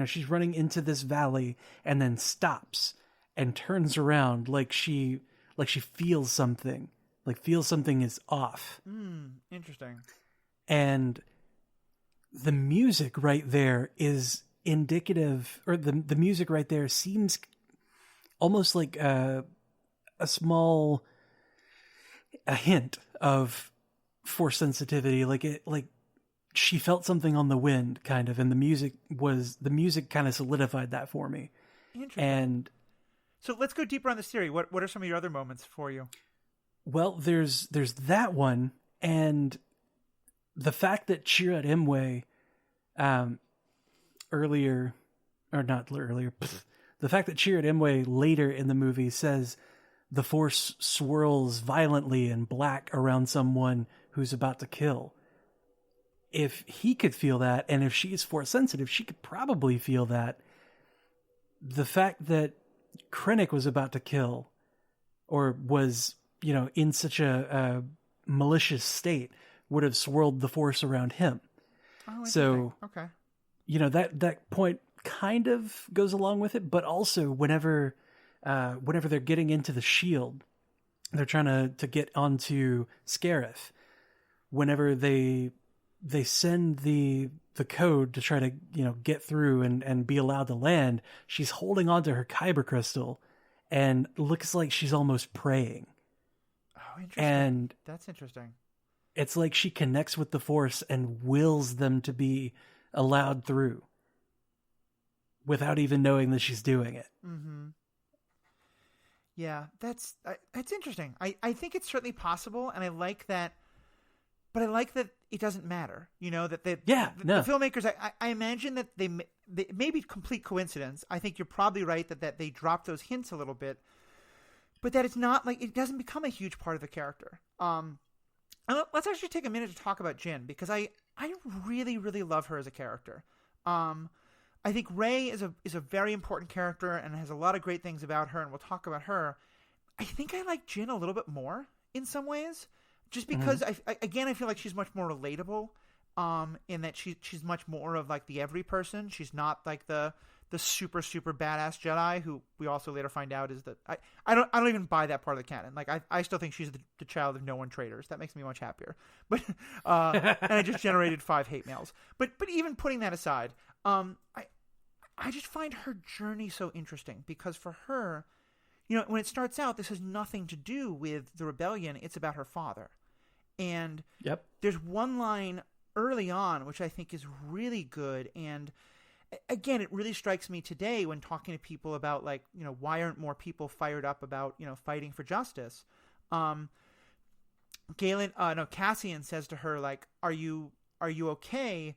she's running into this valley and then stops and turns around like she feels something, is off. Interesting. And the music right there is indicative, or the music right there seems almost like a hint of Force sensitivity, like she felt something on the wind kind of, and the music kind of solidified that for me. Interesting. And so let's go deeper on this theory. What are some of your other moments for you? Well, there's that one, and the fact that Chirrut Imwe the fact that Chirrut Imwe later in the movie says the Force swirls violently in black around someone who's about to kill. If he could feel that, and if she's Force sensitive, she could probably feel that. The fact that Krennic was about to kill, or was, in such a malicious state, would have swirled the Force around him. Oh, so, okay. That point kind of goes along with it, but also whenever they're getting into the shield, they're trying to get onto Scarif. Whenever they send the code to try to get through and be allowed to land, she's holding onto her kyber crystal and looks like she's almost praying. Oh, interesting. And that's interesting. It's like she connects with the Force and wills them to be allowed through without even knowing that she's doing it. Mm-hmm. Yeah, that's interesting. I think it's certainly possible, and I like that. But I like that it doesn't matter, that the filmmakers, I imagine that they may be complete coincidence. I think you're probably right that they drop those hints a little bit, but that it's not like, it doesn't become a huge part of the character. And let's actually take a minute to talk about Jyn, because I really, really love her as a character. I think Rey is a very important character and has a lot of great things about her, and we'll talk about her. I think I like Jyn a little bit more in some ways. Just because I feel like she's much more relatable, in that she's much more of like the every person. She's not like the super badass Jedi who we also later find out is that I don't even buy that part of the canon. Like I still think she's the child of no one traitors. That makes me much happier. But and I just generated 5 hate mails. But even putting that aside, I just find her journey so interesting, because for her, when it starts out, this has nothing to do with the rebellion. It's about her father. And there's one line early on, which I think is really good. And again, it really strikes me today when talking to people about, like, why aren't more people fired up about, fighting for justice? Cassian says to her, like, are you okay?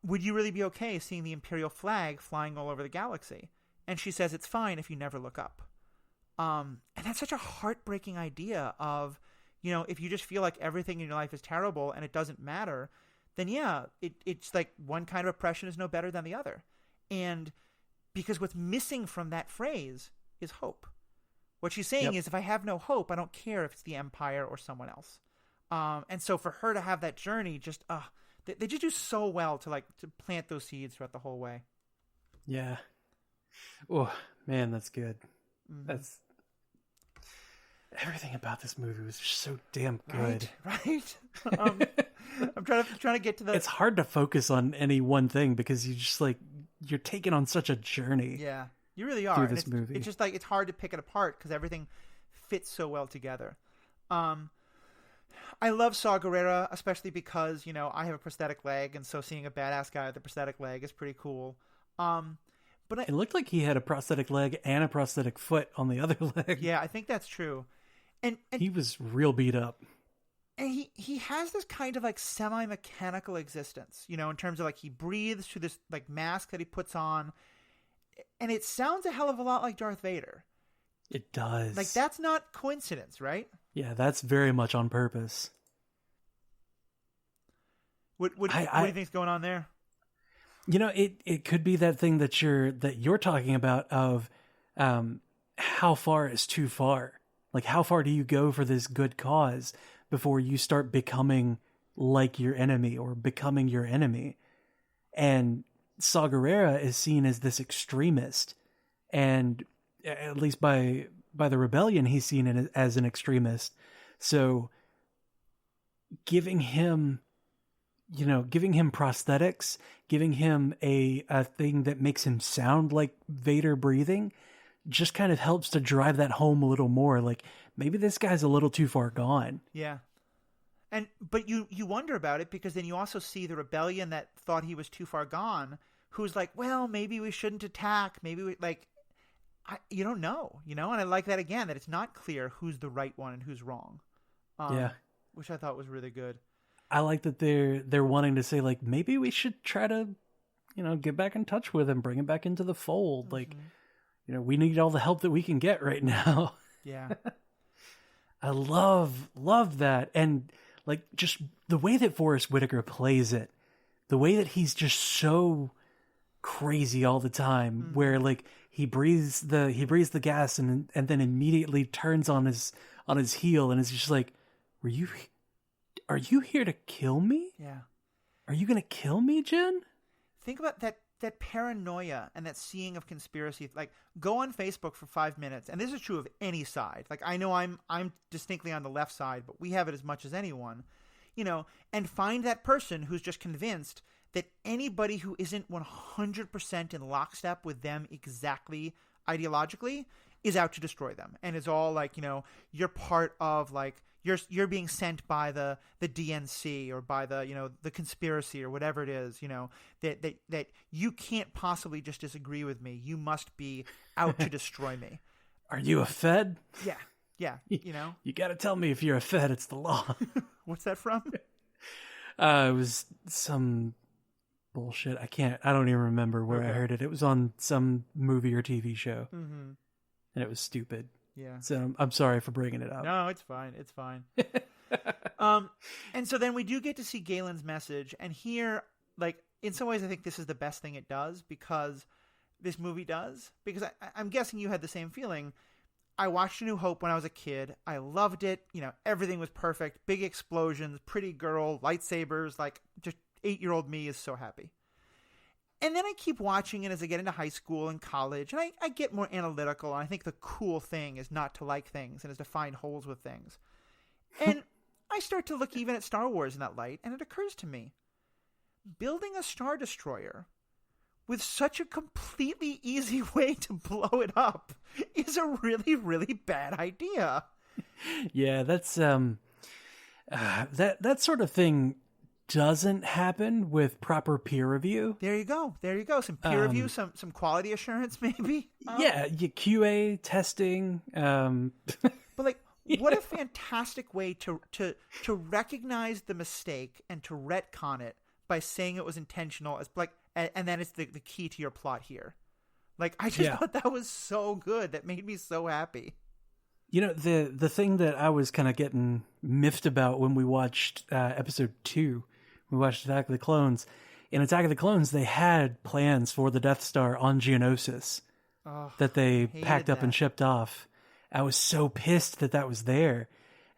Would you really be okay seeing the Imperial flag flying all over the galaxy? And she says, it's fine if you never look up. And that's such a heartbreaking idea of, if you just feel like everything in your life is terrible and it doesn't matter, then it's like one kind of oppression is no better than the other. And because what's missing from that phrase is hope. What she's saying is, if I have no hope, I don't care if it's the Empire or someone else. And so for her to have that journey, just, they just do so well to plant those seeds throughout the whole way. Yeah. Oh man, that's good. Mm-hmm. That's everything about this movie was just so damn good. Right. I'm trying to get to the. It's hard to focus on any one thing because you're taken on such a journey. Yeah, you really are. Through this movie, it's just like it's hard to pick it apart because everything fits so well together. I love Saw Gerrera, especially because, I have a prosthetic leg, and so seeing a badass guy with a prosthetic leg is pretty cool. But It looked like he had a prosthetic leg and a prosthetic foot on the other leg. yeah, I think that's true. And he was real beat up. And he has this kind of like semi-mechanical existence, in terms of like he breathes through this like mask that he puts on. And it sounds a hell of a lot like Darth Vader. It does. Like, that's not coincidence, right? Yeah, that's very much on purpose. What do you think's going on there? It could be that thing that you're talking about of how far is too far. Like, how far do you go for this good cause before you start becoming like your enemy or becoming your enemy? And Saw Gerrera is seen as this extremist, and at least by the rebellion, he's seen as an extremist. So giving him prosthetics, giving him a thing that makes him sound like Vader breathing, just kind of helps to drive that home a little more. Like, maybe this guy's a little too far gone. Yeah. But you wonder about it, because then you also see the rebellion that thought he was too far gone, who's like, well, maybe we shouldn't attack. Maybe we you don't know, and I like that again, that it's not clear who's the right one and who's wrong. Yeah. Which I thought was really good. I like that they're wanting to say, like, maybe we should try to, get back in touch with him, bring him back into the fold. Like, we need all the help that we can get right now. Yeah. I love that. And like, just the way that Forrest Whitaker plays it, the way that he's just so crazy all the time, where like he breathes the gas and then immediately turns on his heel and is just like, are you here to kill me? Yeah. Are you going to kill me, Jen? Think about that paranoia and that seeing of conspiracy. Like, go on Facebook for 5 minutes, and this is true of any side. Like, I know I'm distinctly on the left side, but we have it as much as anyone, and find that person who's just convinced that anybody who isn't 100% in lockstep with them exactly ideologically is out to destroy them, and is all like, you're part of, like, you're being sent by the DNC or by the conspiracy or whatever it is, that you can't possibly just disagree with me. You must be out to destroy me. Are you a Fed? Yeah. You got to tell me if you're a Fed. It's the law. What's that from? It was some bullshit. I don't even remember where I heard it. It was on some movie or TV show. Mm-hmm. And it was stupid. Yeah. So I'm sorry for bringing it up. No, it's fine. It's fine. And so then we do get to see Galen's message. And here, like, in some ways, I think this is the best thing it does, because this movie does. Because I'm guessing you had the same feeling. I watched A New Hope when I was a kid. I loved it. Everything was perfect. Big explosions, pretty girl, lightsabers. Like, just 8-year-old me is so happy. And then I keep watching it as I get into high school and college, and I get more analytical, and I think the cool thing is not to like things and is to find holes with things. And I start to look even at Star Wars in that light, and it occurs to me, building a Star Destroyer with such a completely easy way to blow it up is a really, really bad idea. Yeah, that's that sort of thing doesn't happen with proper peer review. There you go. Some peer review, some quality assurance, maybe. Yeah, QA testing. But like, what a fantastic way to recognize the mistake and to retcon it by saying it was intentional, as like, and then it's the key to your plot here. Like, I just thought that was so good. That made me so happy. The thing that I was kind of getting miffed about when we watched episode 2. We watched Attack of the Clones. In Attack of the Clones, they had plans for the Death Star on Geonosis that they packed up and shipped off. I was so pissed that was there.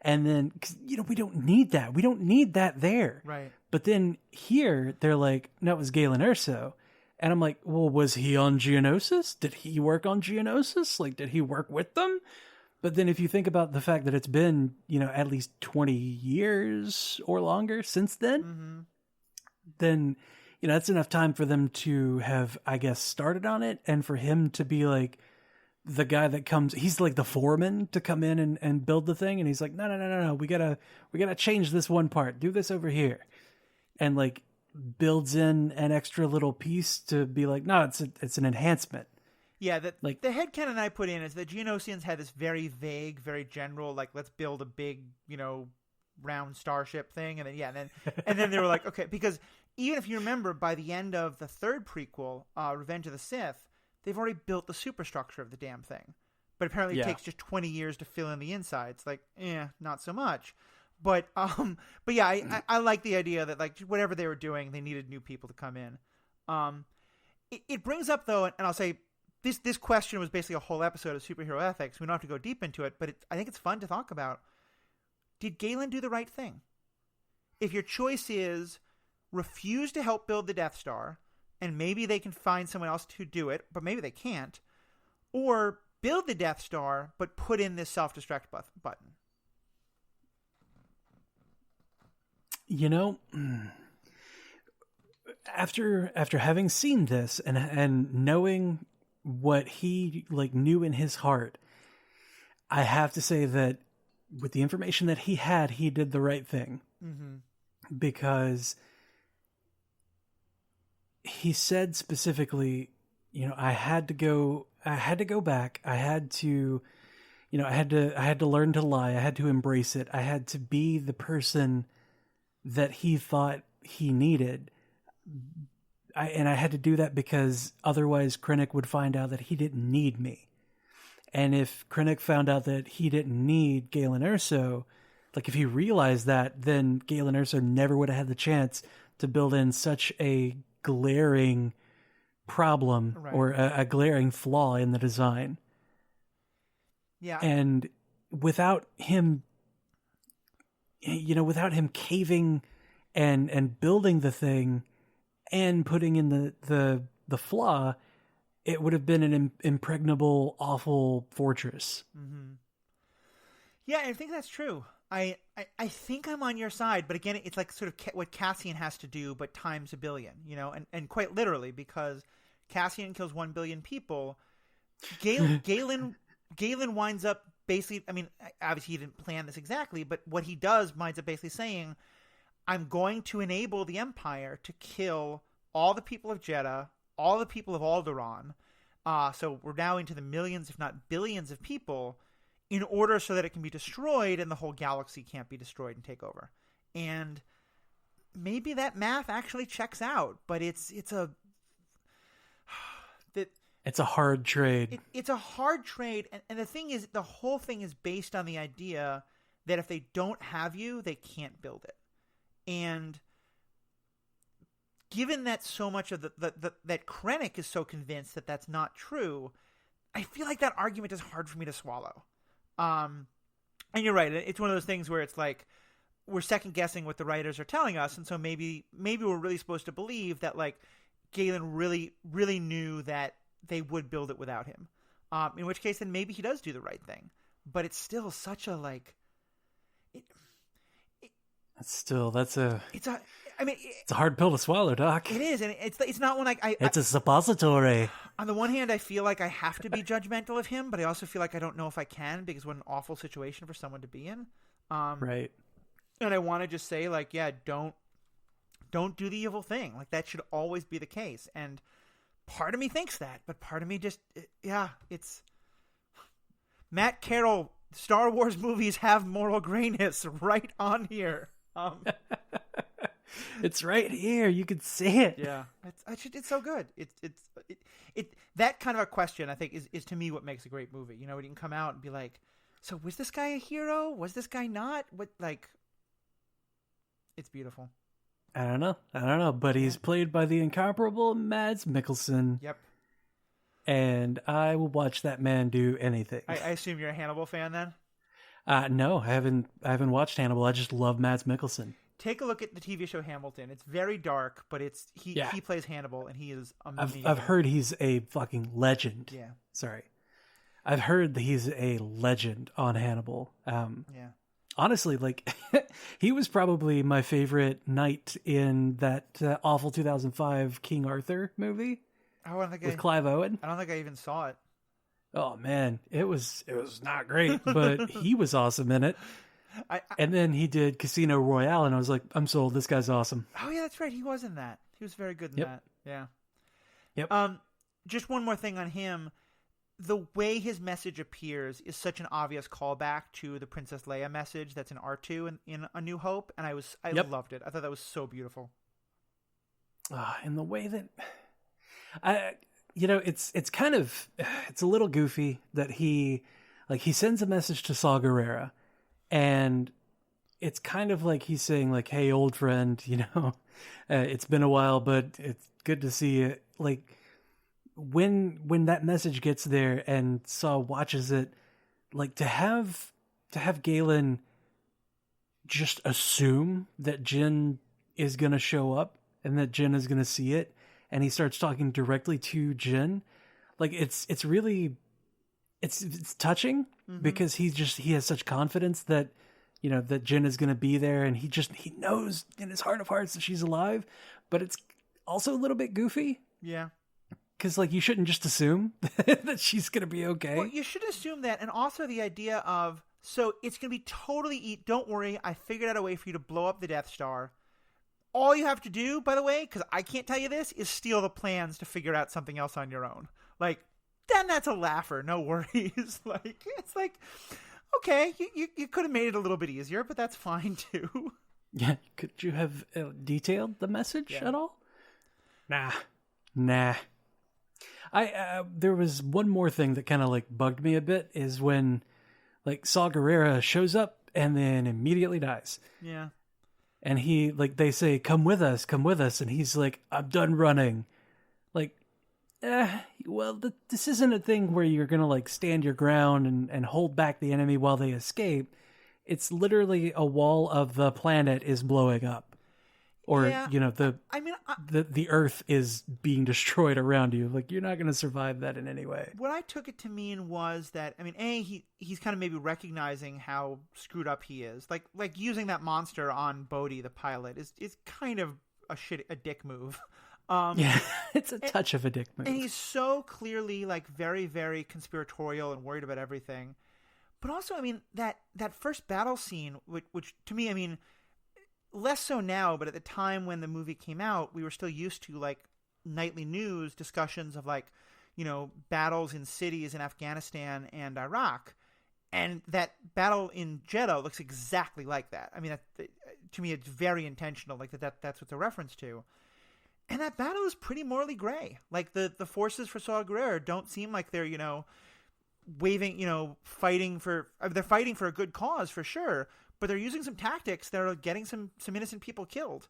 And then, 'cause, we don't need that. We don't need that there. Right. But then here, they're like, no, it was Galen Erso. And I'm like, well, was he on Geonosis? Did he work on Geonosis? Like, did he work with them? But then if you think about the fact that it's been, at least 20 years or longer since then, then, that's enough time for them to have, I guess, started on it, and for him to be like, the guy that comes, he's like the foreman to come in and build the thing, and he's like, no, we gotta change this one part, do this over here, and like builds in an extra little piece to be like, no, it's an enhancement. Yeah, the headcanon I put in is that Geonosians had this very vague, very general, like, let's build a big, round starship thing, and then they were like, okay, because even if you remember, by the end of the third prequel, Revenge of the Sith, they've already built the superstructure of the damn thing. But apparently it takes just 20 years to fill in the insides. Like, not so much. But yeah, I like the idea that, like, whatever they were doing, they needed new people to come in. It brings up, though, and I'll say, this question was basically a whole episode of superhero ethics. We don't have to go deep into it, but I think it's fun to talk about. Did Galen do the right thing? If your choice is refuse to help build the Death Star, and maybe they can find someone else to do it, but maybe they can't, or build the Death Star, but put in this self-destruct button. After having seen this and knowing what he like knew in his heart, I have to say that with the information that he had, he did the right thing. Mm-hmm. Because he said specifically, I had to go back. I had to learn to lie. I had to embrace it. I had to be the person that he thought he needed. I had to do that because otherwise Krennic would find out that he didn't need me. And if Krennic found out that he didn't need Galen Erso, like if he realized that, then Galen Erso never would have had the chance to build in such a glaring problem or a glaring flaw in the design. Yeah. And without him caving and building the thing and putting in the flaw, it would have been an impregnable, awful fortress. Mm-hmm. Yeah, I think that's true. I think I'm on your side, but again, it's like sort of what Cassian has to do, but times a billion, and quite literally, because Cassian kills 1 billion people. Galen winds up basically, I mean, obviously he didn't plan this exactly, but what he does winds up basically saying, I'm going to enable the Empire to kill all the people of Jeddah, all the people of Alderaan. So we're now into the millions, if not billions of people, in order so that it can be destroyed and the whole galaxy can't be destroyed and take over. And maybe that math actually checks out, but it's a hard trade. It's a hard trade. And the thing is, the whole thing is based on the idea that if they don't have you, they can't build it. And given that so much of that Krennic is so convinced that that's not true, I feel like that argument is hard for me to swallow. And you're right. It's one of those things where it's like we're second guessing what the writers are telling us, and so maybe we're really supposed to believe that like Galen really, really knew that they would build it without him. In which case, then maybe he does do the right thing. But it's still such a like. It's a it's a hard pill to swallow, Doc. It is, and it's not one like it's a suppository. On the one hand, I feel like I have to be judgmental of him, but I also feel like I don't know if I can, because what an awful situation for someone to be in. Right. And I want to just say, like, yeah, don't do the evil thing. Like, that should always be the case. And part of me thinks that, but part of me just, it's Matt Carroll. Star Wars movies have moral grayness right on here. It's right here. You can see it. Yeah, it's so good. It that kind of a question, I think, is to me what makes a great movie. When you can come out and be like, so was this guy a hero? Was this guy not? What, like, it's beautiful. I don't know, but he's played by the incomparable Mads Mikkelsen. Yep. And I will watch that man do anything. I assume you're a Hannibal fan then? No, I haven't watched Hannibal. I just love Mads Mikkelsen. Take a look at the TV show Hamilton. It's very dark, but he plays Hannibal, and he is amazing. I've heard he's a fucking legend. Yeah. Sorry. I've heard that he's a legend on Hannibal. Yeah. Honestly, like, he was probably my favorite knight in that awful 2005 King Arthur movie with Clive Owen. I don't think I even saw it. Oh man, it was not great, but he was awesome in it. I, And then he did Casino Royale, and I was like, I'm sold. This guy's awesome. oh yeah, that's right. He was in that. He was very good in Yep. that. Yeah. Yep. Just one more thing on him. The way his message appears is such an obvious callback to the Princess Leia message that's in R2 in A New Hope, and I Yep. loved it. I thought that was so beautiful. And the way that it's kind of it's a little goofy that he sends a message to Saw Gerrera, and it's kind of like he's saying like, "Hey, old friend, it's been a while, but it's good to see you." Like when that message gets there and Saw watches it, like to have Galen just assume that Jin is gonna show up and that Jin is gonna see it, and he starts talking directly to Jin. Like it's really it's touching because he has such confidence that that Jin is going to be there, and he knows in his heart of hearts that she's alive, but it's also a little bit goofy. Yeah. Because like you shouldn't just assume that she's going to be okay. Well, you should assume that, and also the idea of, so it's going to be totally don't worry, I figured out a way for you to blow up the Death Star. All you have to do, by the way, because I can't tell you this, is steal the plans to figure out something else on your own. Like, then that's a laugher, no worries. Like, it's like, okay, you could have made it a little bit easier, but that's fine too. Yeah, could you have detailed the message at all? Nah. There was one more thing that kind of like bugged me a bit is when like Saw Gerrera shows up and then immediately dies. Yeah. And he like they say, come with us, and he's like, I'm done running. Like, well, this isn't a thing where you're gonna like stand your ground and hold back the enemy while they escape. It's literally a wall of the planet is blowing up, or Yeah, the Earth is being destroyed around you. Like you're not gonna survive that in any way. What I took it to mean was that, I mean, he's kind of maybe recognizing how screwed up he is. Like using that monster on Bodhi, the pilot, is kind of a dick move. Yeah, it's a touch of a dick move. And he's so clearly like very, very conspiratorial and worried about everything. But also, I mean, that first battle scene, which to me, I mean, less so now, but at the time when the movie came out, we were still used to like nightly news discussions of like, battles in cities in Afghanistan and Iraq. And that battle in Jeddah looks exactly like that. I mean, to me, it's very intentional, like that's what the reference to. And that battle is pretty morally gray. Like the forces for Saw Gerrera don't seem like they're, fighting for a good cause for sure, but they're using some tactics that are getting some innocent people killed.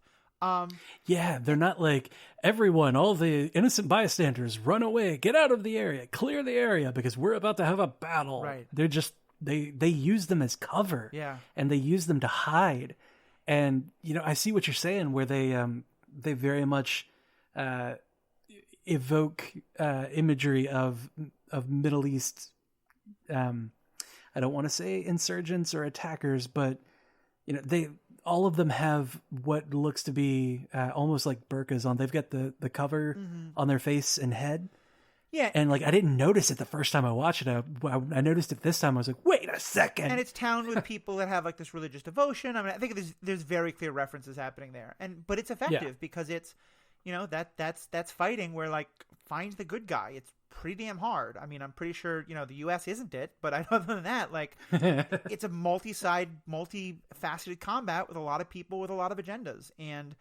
Yeah, they're not like, everyone, all the innocent bystanders, run away, get out of the area, clear the area because we're about to have a battle. Right. They're just they use them as cover. Yeah. And they use them to hide. And I see what you're saying where they very much evoke imagery of Middle East. I don't want to say insurgents or attackers, but they all of them have what looks to be almost like burqas on. They've got the cover on their face and head. Yeah. And like I didn't notice it the first time I watched it. I noticed it this time. I was like, wait a second. And it's town with people that have like this religious devotion. I mean, I think there's very clear references happening there, but it's effective because it's that's fighting where like find the good guy. It's pretty damn hard. I mean, I'm pretty sure the U.S. isn't it, but other than that, like it's a multi-side, multi-faceted combat with a lot of people with a lot of agendas, and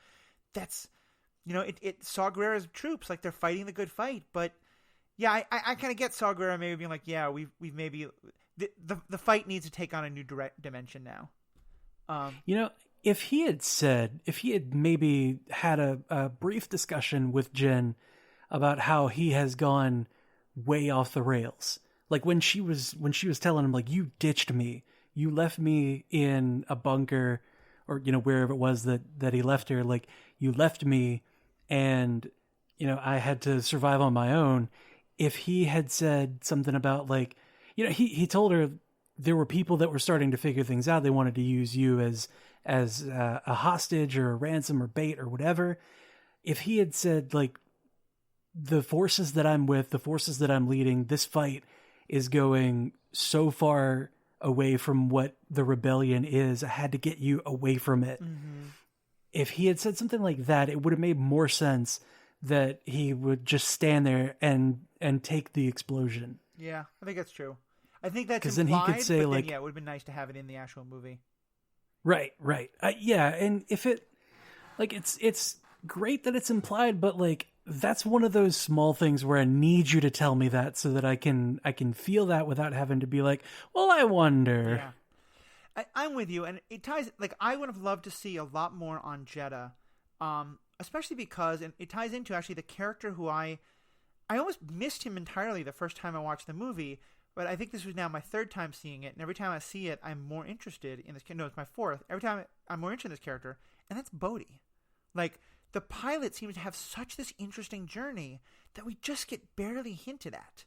that's it Saw Gerrera's troops, like they're fighting the good fight, but. Yeah, I kind of get Saw Gerrera maybe being like, yeah, we've maybe the fight needs to take on a new dimension now. If he had maybe had a brief discussion with Jen about how he has gone way off the rails, like when she was telling him like, you ditched me, you left me in a bunker, or wherever it was that he left her, like you left me, and I had to survive on my own. If he had said something about like, he told her there were people that were starting to figure things out. They wanted to use you as a hostage or a ransom or bait or whatever. If he had said like, the forces that I'm with, the forces that I'm leading, this fight is going so far away from what the rebellion is. I had to get you away from it. Mm-hmm. If he had said something like that, it would have made more sense that he would just stand there and take the explosion. Yeah, I think that's true. I think that's because implied, then he could say, but like, then, yeah, it would have been nice to have it in the actual movie. Right. Yeah, and if it, like, it's great that it's implied, but like that's one of those small things where I need you to tell me that so that I can feel that without having to be like, well, I wonder. Yeah, I'm with you, and it ties. Like, I would have loved to see a lot more on Jedha, especially because, and it ties into actually the character who I almost missed him entirely the first time I watched the movie. But I think this was now my third time seeing it, and every time I see it, I'm more interested in this. No, it's my fourth. Every time I'm more interested in this character, and that's Bodhi. Like, the pilot seems to have such this interesting journey that we just get barely hinted at.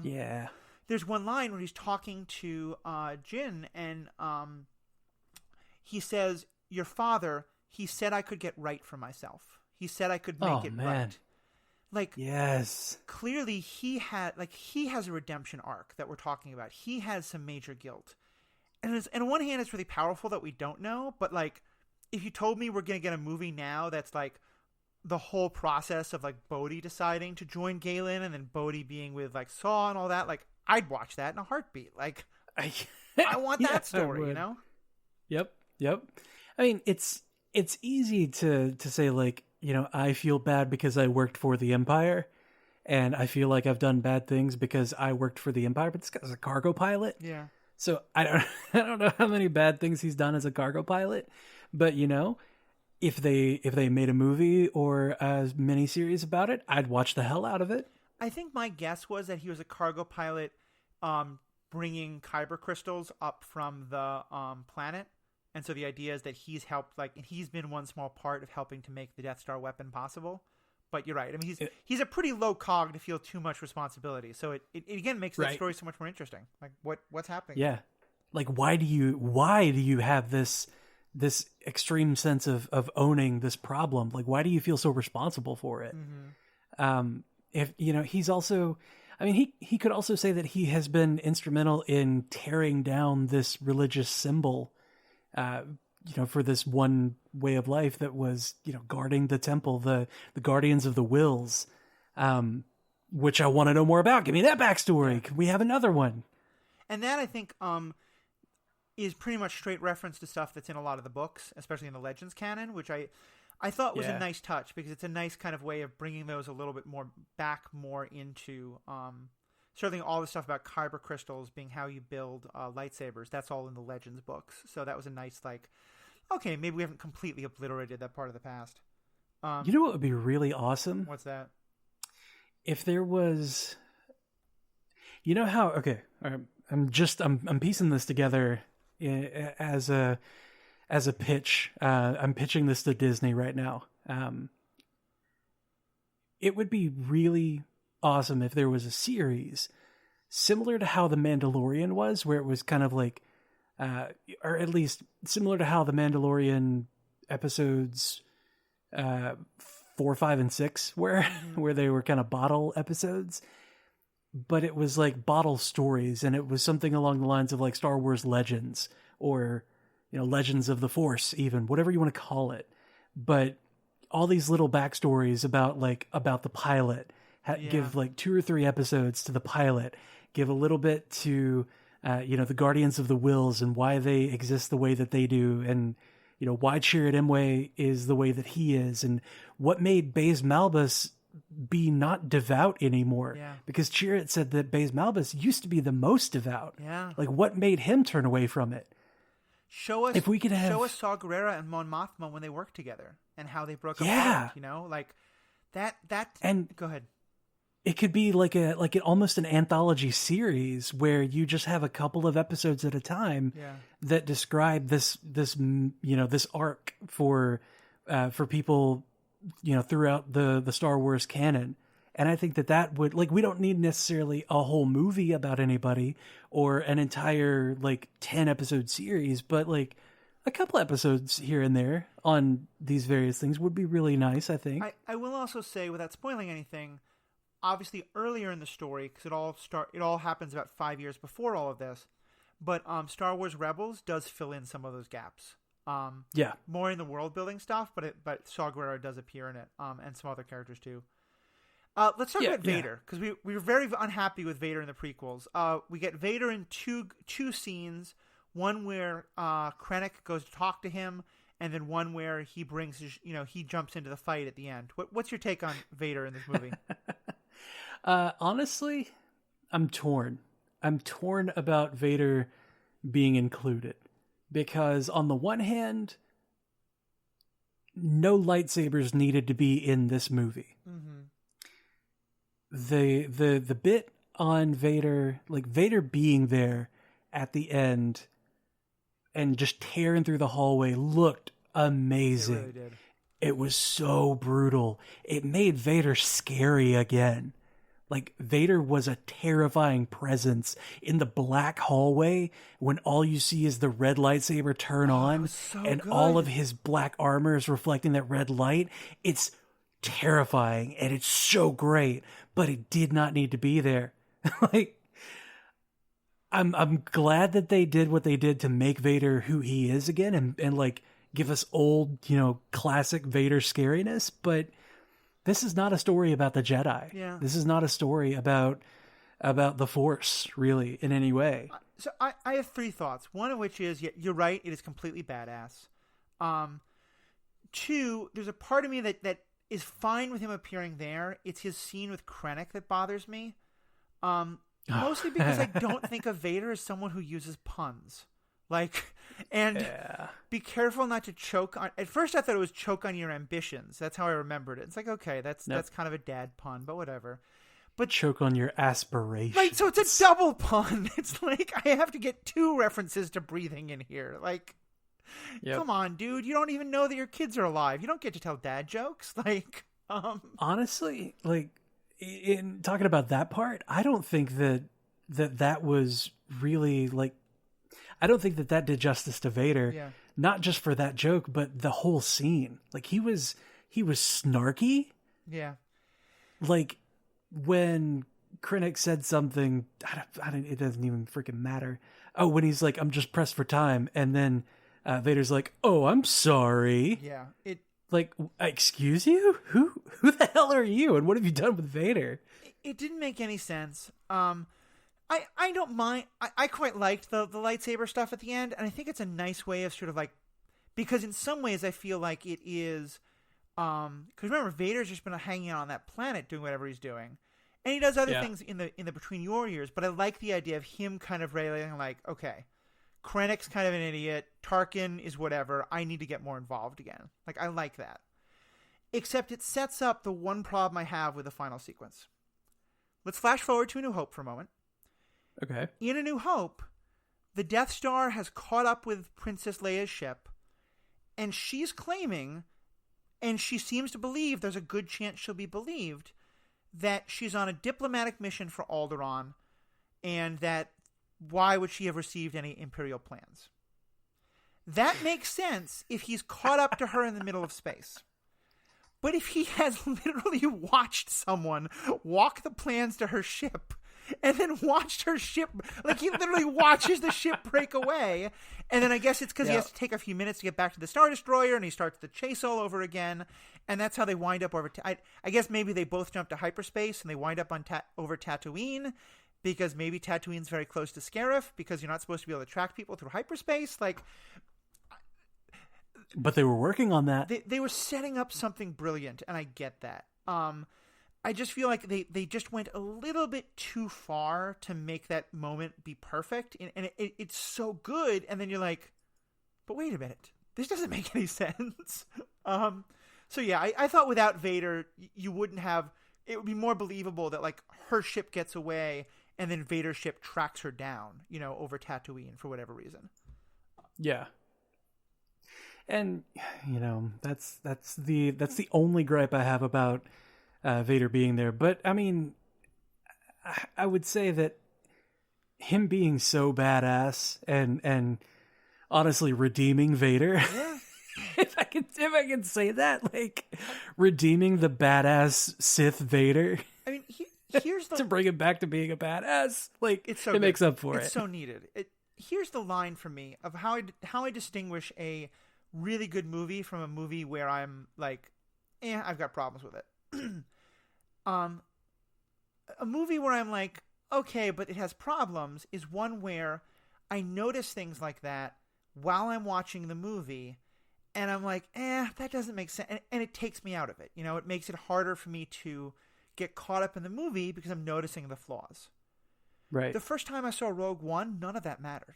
Yeah. There's one line where he's talking to Jin, and he says, "Your father, he said I could get right for myself. He said I could make it right." Like, yes, clearly he has a redemption arc that we're talking about. He has some major guilt, and on one hand, it's really powerful that we don't know. But like, if you told me we're gonna get a movie now that's like the whole process of like Bodhi deciding to join Galen and then Bodhi being with like Saw and all that, like, I'd watch that in a heartbeat. Like, I want that story, you know? Yep. I mean, it's easy to say, like, you know, I feel bad because I worked for the Empire, and I feel like I've done bad things because I worked for the Empire. But this guy's a cargo pilot. Yeah. So I don't know how many bad things he's done as a cargo pilot, but you know, if they made a movie or a miniseries about it, I'd watch the hell out of it. I think my guess was that he was a cargo pilot, bringing kyber crystals up from the planet. And so the idea is that he's helped, like, and he's been one small part of helping to make the Death Star weapon possible. But you're right. I mean, he's a pretty low cog to feel too much responsibility. So it again makes that story so much more interesting. Like, what's happening? Yeah. Like, why do you have this extreme sense of owning this problem? Like, why do you feel so responsible for it? Mm-hmm. If, you know, he's also, I mean, he could also say that he has been instrumental in tearing down this religious symbol, you know, for this one way of life that was, you know, guarding the temple, the Guardians of the Wills, which I want to know more about. Give me that backstory. Can we have another one? And that, I think, is pretty much straight reference to stuff that's in a lot of the books, especially in the Legends canon, which I thought was a nice touch, because it's a nice kind of way of bringing those a little bit more back more into certainly all the stuff about kyber crystals being how you build lightsabers. That's all in the Legends books. So that was a nice, like, okay, maybe we haven't completely obliterated that part of the past. You know what would be really awesome? What's that? If there was, you know how, okay, I'm piecing this together as a pitch. I'm pitching this to Disney right now. It would be really awesome if there was a series similar to how The Mandalorian was, where it was kind of like, or at least similar to how The Mandalorian episodes 4, 5, and 6 were, where they were kind of bottle episodes, but it was like bottle stories, and it was something along the lines of like Star Wars Legends, or, you know, Legends of the Force, even, whatever you want to call it. But all these little backstories about the pilot, give like 2 or 3 episodes to the pilot, give a little bit to, you know, the Guardians of the Wills and why they exist the way that they do, and, you know, why Chirrut Imwe is the way that he is, and what made Baze Malbus be not devout anymore. Yeah. Because Chirrut said that Baze Malbus used to be the most devout. Yeah. Like, what made him turn away from it? Show us Saw Gerrera and Mon Mothma when they worked together and how they broke apart, you know? Like, that and go ahead. It could be like almost an anthology series where you just have a couple of episodes at a time that describe this you know, this arc for people, you know, throughout the Star Wars canon. And I think that would, like, we don't need necessarily a whole movie about anybody or an entire, like, 10 episode series, but like a couple episodes here and there on these various things would be really nice, I think. I will also say, without spoiling anything, obviously earlier in the story because it all happens about 5 years before all of this. But Star Wars Rebels does fill in some of those gaps. More in the world building stuff, but Saw Gerrera does appear in it, and some other characters too. Let's talk about Vader, because we were very unhappy with Vader in the prequels. We get Vader in two scenes, one where Krennic goes to talk to him, and then one where he brings he jumps into the fight at the end. What's your take on Vader in this movie? Honestly, I'm torn. I'm torn about Vader being included, because on the one hand, no lightsabers needed to be in this movie. Mm-hmm. The bit on Vader, like Vader being there at the end and just tearing through the hallway, looked amazing. It really did. It was so brutal. It made Vader scary again. Like, Vader was a terrifying presence in the black hallway when all you see is the red lightsaber turn on and good. all of his black armor is reflecting that red light. It's terrifying and it's so great, but it did not need to be there. Like, I'm glad that they did what they did to make Vader who he is again and like give us old, classic Vader scariness, but this is not a story about the Jedi. Yeah. This is not a story about the Force, really, in any way. So I have three thoughts. One of which is, you're right, it is completely badass. Two, there's a part of me that is fine with him appearing there. It's his scene with Krennic that bothers me. Mostly because I don't think of Vader as someone who uses puns. Be careful not to choke on. At first, I thought it was choke on your ambitions. That's how I remembered it. It's like, okay, that's kind of a dad pun, but whatever. But choke on your aspirations. Right, so it's a double pun. It's like I have to get two references to breathing in here. Like, come on, dude. You don't even know that your kids are alive. You don't get to tell dad jokes. Honestly, like, in talking about that part, I don't think that was really like. I don't think that did justice to Vader. Yeah. Not just for that joke, but the whole scene. Like, he was snarky. Yeah. Like, when Krennic said something, it doesn't even freaking matter. Oh, when he's like, I'm just pressed for time. And then Vader's like, oh, I'm sorry. Yeah. Like, excuse you? Who the hell are you? And what have you done with Vader? It didn't make any sense. I don't mind. I quite liked the lightsaber stuff at the end, and I think it's a nice way of sort of like, because in some ways I feel like it is, because remember, Vader's just been hanging out on that planet doing whatever he's doing, and he does other things in the Between Your Years. But I like the idea of him kind of realizing, like, okay, Krennic's kind of an idiot, Tarkin is whatever, I need to get more involved again. Like, I like that. Except it sets up the one problem I have with the final sequence. Let's flash forward to A New Hope for a moment. Okay. In A New Hope, the Death Star has caught up with Princess Leia's ship, and she's claiming, and she seems to believe, there's a good chance she'll be believed, that she's on a diplomatic mission for Alderaan, and that why would she have received any Imperial plans? That makes sense if he's caught up to her in the middle of space. But if he has literally watched someone walk the plans to her ship and then watched her ship, like he literally watches the ship break away, and then I guess it's because he has to take a few minutes to get back to the Star Destroyer, and he starts the chase all over again, and that's how they wind up over. I guess maybe they both jump to hyperspace and they wind up on over Tatooine, because maybe Tatooine's very close to Scarif, because you're not supposed to be able to track people through hyperspace, like. But they were working on that. They were setting up something brilliant, and I get that. I just feel like they just went a little bit too far to make that moment be perfect. And it's so good, and then you're like, but wait a minute. This doesn't make any sense. So yeah, I thought without Vader, you wouldn't have... It would be more believable that, like, her ship gets away, and then Vader's ship tracks her down, over Tatooine for whatever reason. Yeah. And that's the only gripe I have about Vader being there. But I mean, I would say that him being so badass and honestly redeeming Vader, if I can say that, like redeeming the badass Sith Vader. I mean, here's the to bring him back to being a badass. Like, it's so it makes up for it. It's so needed. Here's the line for me of how I distinguish a really good movie from a movie where I'm like, I've got problems with it. A movie where I'm like, okay, but it has problems is one where I notice things like that while I'm watching the movie, and I'm like, that doesn't make sense, and it takes me out of it. It makes it harder for me to get caught up in the movie because I'm noticing the flaws. Right. The first time I saw Rogue One, none of that mattered.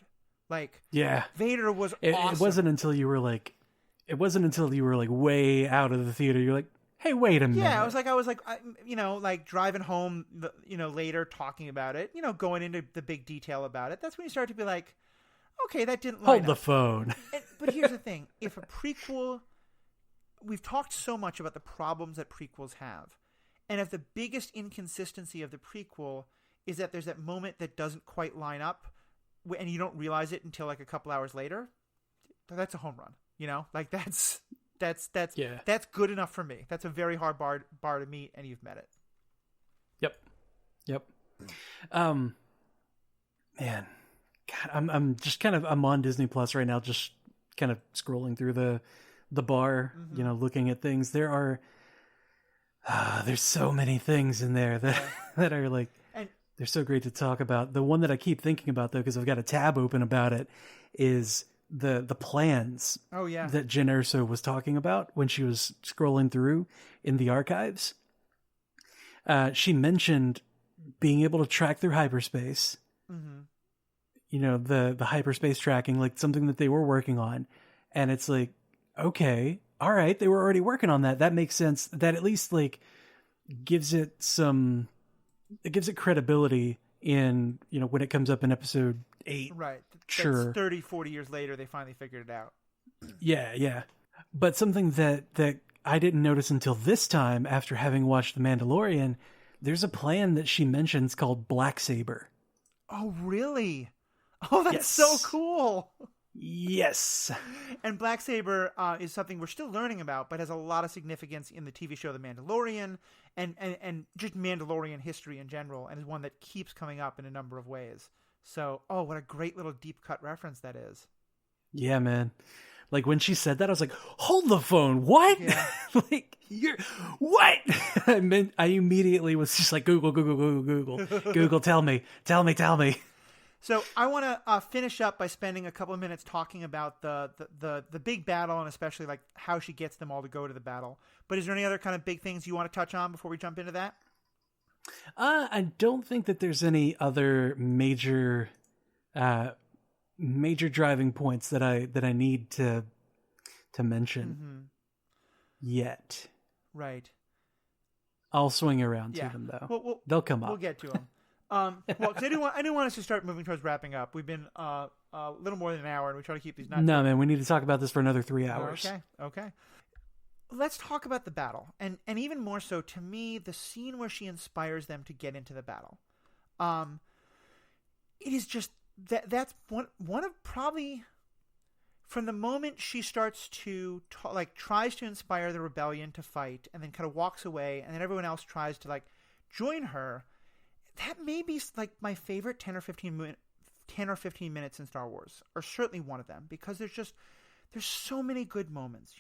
Like, yeah, Vader was awesome. It wasn't until you were like way out of the theater. You're like, hey, wait a minute. Yeah, I was like driving home, later talking about it, going into the big detail about it. That's when you start to be like, okay, that didn't line Hold up. the phone. But here's the thing. If a prequel, we've talked so much about the problems that prequels have. And if the biggest inconsistency of the prequel is that there's that moment that doesn't quite line up and you don't realize it until like a couple hours later, that's a home run. Like that's good enough for me. That's a very hard bar to meet, and you've met it. Yep. Man, God, I'm just I'm on Disney Plus right now, just kind of scrolling through the bar, looking at things. There are there's so many things in there that are like, they're so great to talk about. The one that I keep thinking about, though, because I've got a tab open about it, is the plans that Jen Erso was talking about when she was scrolling through in the archives. She mentioned being able to track through hyperspace. The hyperspace tracking, like something that they were working on. And it's like, okay, all right, they were already working on that. That makes sense. That at least like gives it credibility in, when it comes up in episode 8. Right. Sure. That's 30, 40 years later, they finally figured it out. Yeah. But something that I didn't notice until this time after having watched The Mandalorian, there's a plan that she mentions called Black Saber. Oh, really? Oh, that's so cool. Yes. And Black Saber is something we're still learning about, but has a lot of significance in the TV show The Mandalorian and just Mandalorian history in general, and is one that keeps coming up in a number of ways. So, what a great little deep cut reference that is. Yeah, man. Like when she said that, I was like, hold the phone. What? Yeah. Like, what? I immediately was just like, Google. Google, tell me. So I want to finish up by spending a couple of minutes talking about the big battle, and especially like how she gets them all to go to the battle. But is there any other kind of big things you want to touch on before we jump into that? I don't think that there's any other major driving points that I need to mention yet. Right. I'll swing around to them though. They'll come up. We'll get to them. Because I do want us to start moving towards wrapping up. We've been a little more than an hour, and we try to keep these. No, man, we need to talk about this for another 3 hours. Okay. Let's talk about the battle, and even more so to me, the scene where she inspires them to get into the battle. It is just that's one of probably from the moment she starts to tries to inspire the rebellion to fight, and then kind of walks away, and then everyone else tries to join her. That may be like my favorite 10 or 15 minutes in Star Wars, or certainly one of them, because there's so many good moments.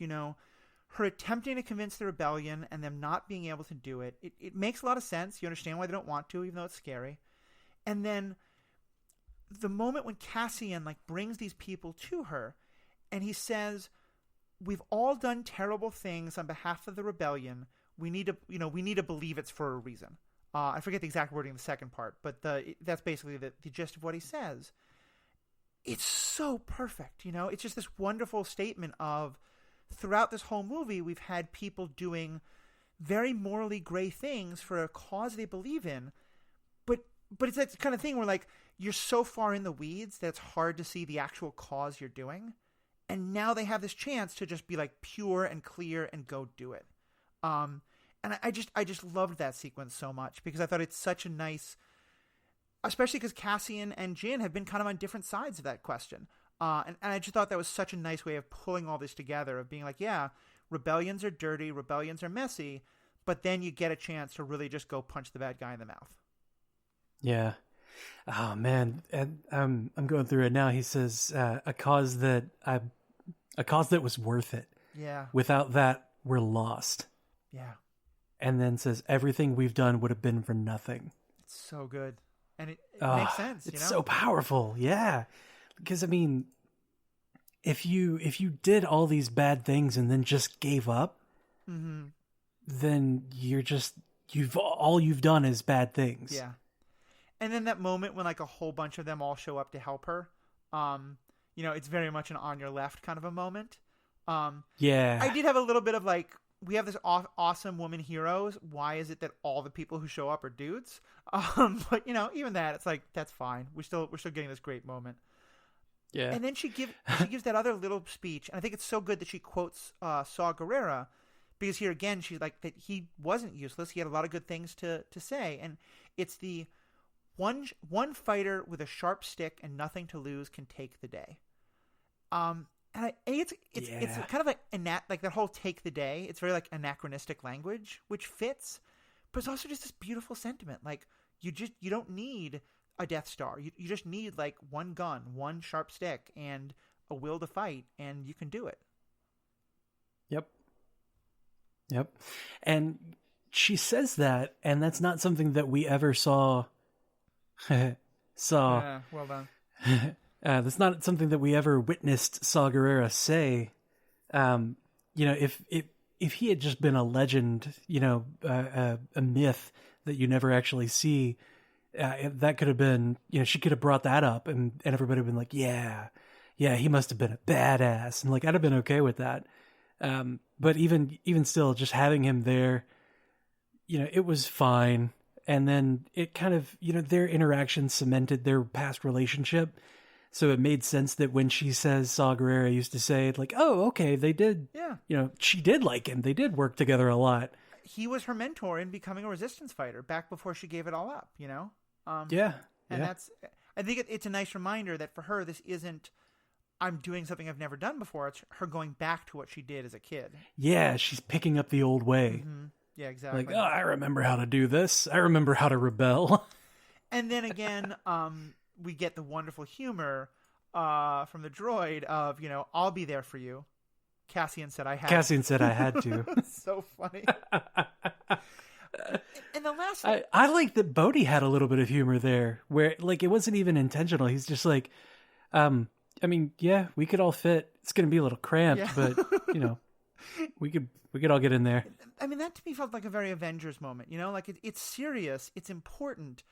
Her attempting to convince the rebellion and them not being able to do it. It makes a lot of sense. You understand why they don't want to, even though it's scary. And then the moment when Cassian brings these people to her, and he says, "We've all done terrible things on behalf of the rebellion. We need to believe it's for a reason." I forget the exact wording in the second part, but that's basically the gist of what he says. It's so perfect, It's just this wonderful statement of, throughout this whole movie, we've had people doing very morally gray things for a cause they believe in, but it's that kind of thing where you're so far in the weeds that it's hard to see the actual cause you're doing, and now they have this chance to just be pure and clear and go do it. And I just loved that sequence so much, because I thought it's such a nice, especially because Cassian and Jin have been kind of on different sides of that question. And I just thought that was such a nice way of pulling all this together, of being rebellions are dirty, rebellions are messy, but then you get a chance to really just go punch the bad guy in the mouth. Yeah. Oh man, and I'm going through it now. He says a cause that was worth it. Yeah. Without that, we're lost. Yeah. And then says everything we've done would have been for nothing. It's so good, and it makes sense. It's so powerful. Yeah, because I mean, if you did all these bad things and then just gave up, then all you've done is bad things. Yeah. And then that moment when like a whole bunch of them all show up to help her, it's very much an on your left kind of a moment. Yeah. I did have a little bit of like, we have this awesome woman heroes. Why is it that all the people who show up are dudes? But even that, it's like, that's fine. We're still getting this great moment. Yeah. And then she gives that other little speech, and I think it's so good that she quotes Saw Gerrera, because here again she's like that he wasn't useless. He had a lot of good things to say, and it's the one fighter with a sharp stick and nothing to lose can take the day. And it's kind of like that whole take the day. It's very like anachronistic language, which fits, but it's also just this beautiful sentiment. Like you don't need a Death Star. You just need like one gun, one sharp stick, and a will to fight, and you can do it. Yep. And she says that, and that's not something that we ever saw. Yeah, well done. That's not something that we ever witnessed Saw Gerrera say. If he had just been a legend, a myth that you never actually see, that could have been, she could have brought that up, and everybody would have been like, yeah, he must have been a badass, and like I'd have been okay with that. But even still, just having him there, it was fine. And then it kind of, their interaction cemented their past relationship. So it made sense that when she says Saw Gerrera used to say, like, oh, okay, they did. Yeah. She did like him. They did work together a lot. He was her mentor in becoming a resistance fighter back before she gave it all up, Yeah. And I think it's a nice reminder that for her, this isn't, I'm doing something I've never done before. It's her going back to what she did as a kid. Yeah, she's picking up the old way. Mm-hmm. Yeah, exactly. Like, oh, I remember how to do this. I remember how to rebel. And then again, we get the wonderful humor from the droid of, I'll be there for you. Cassian said I had to. So funny. And the last... I like that Bodhi had a little bit of humor there, where like it wasn't even intentional. He's just like, we could all fit. It's going to be a little cramped, but, we could all get in there. I mean, that to me felt like a very Avengers moment, like it's serious, it's important,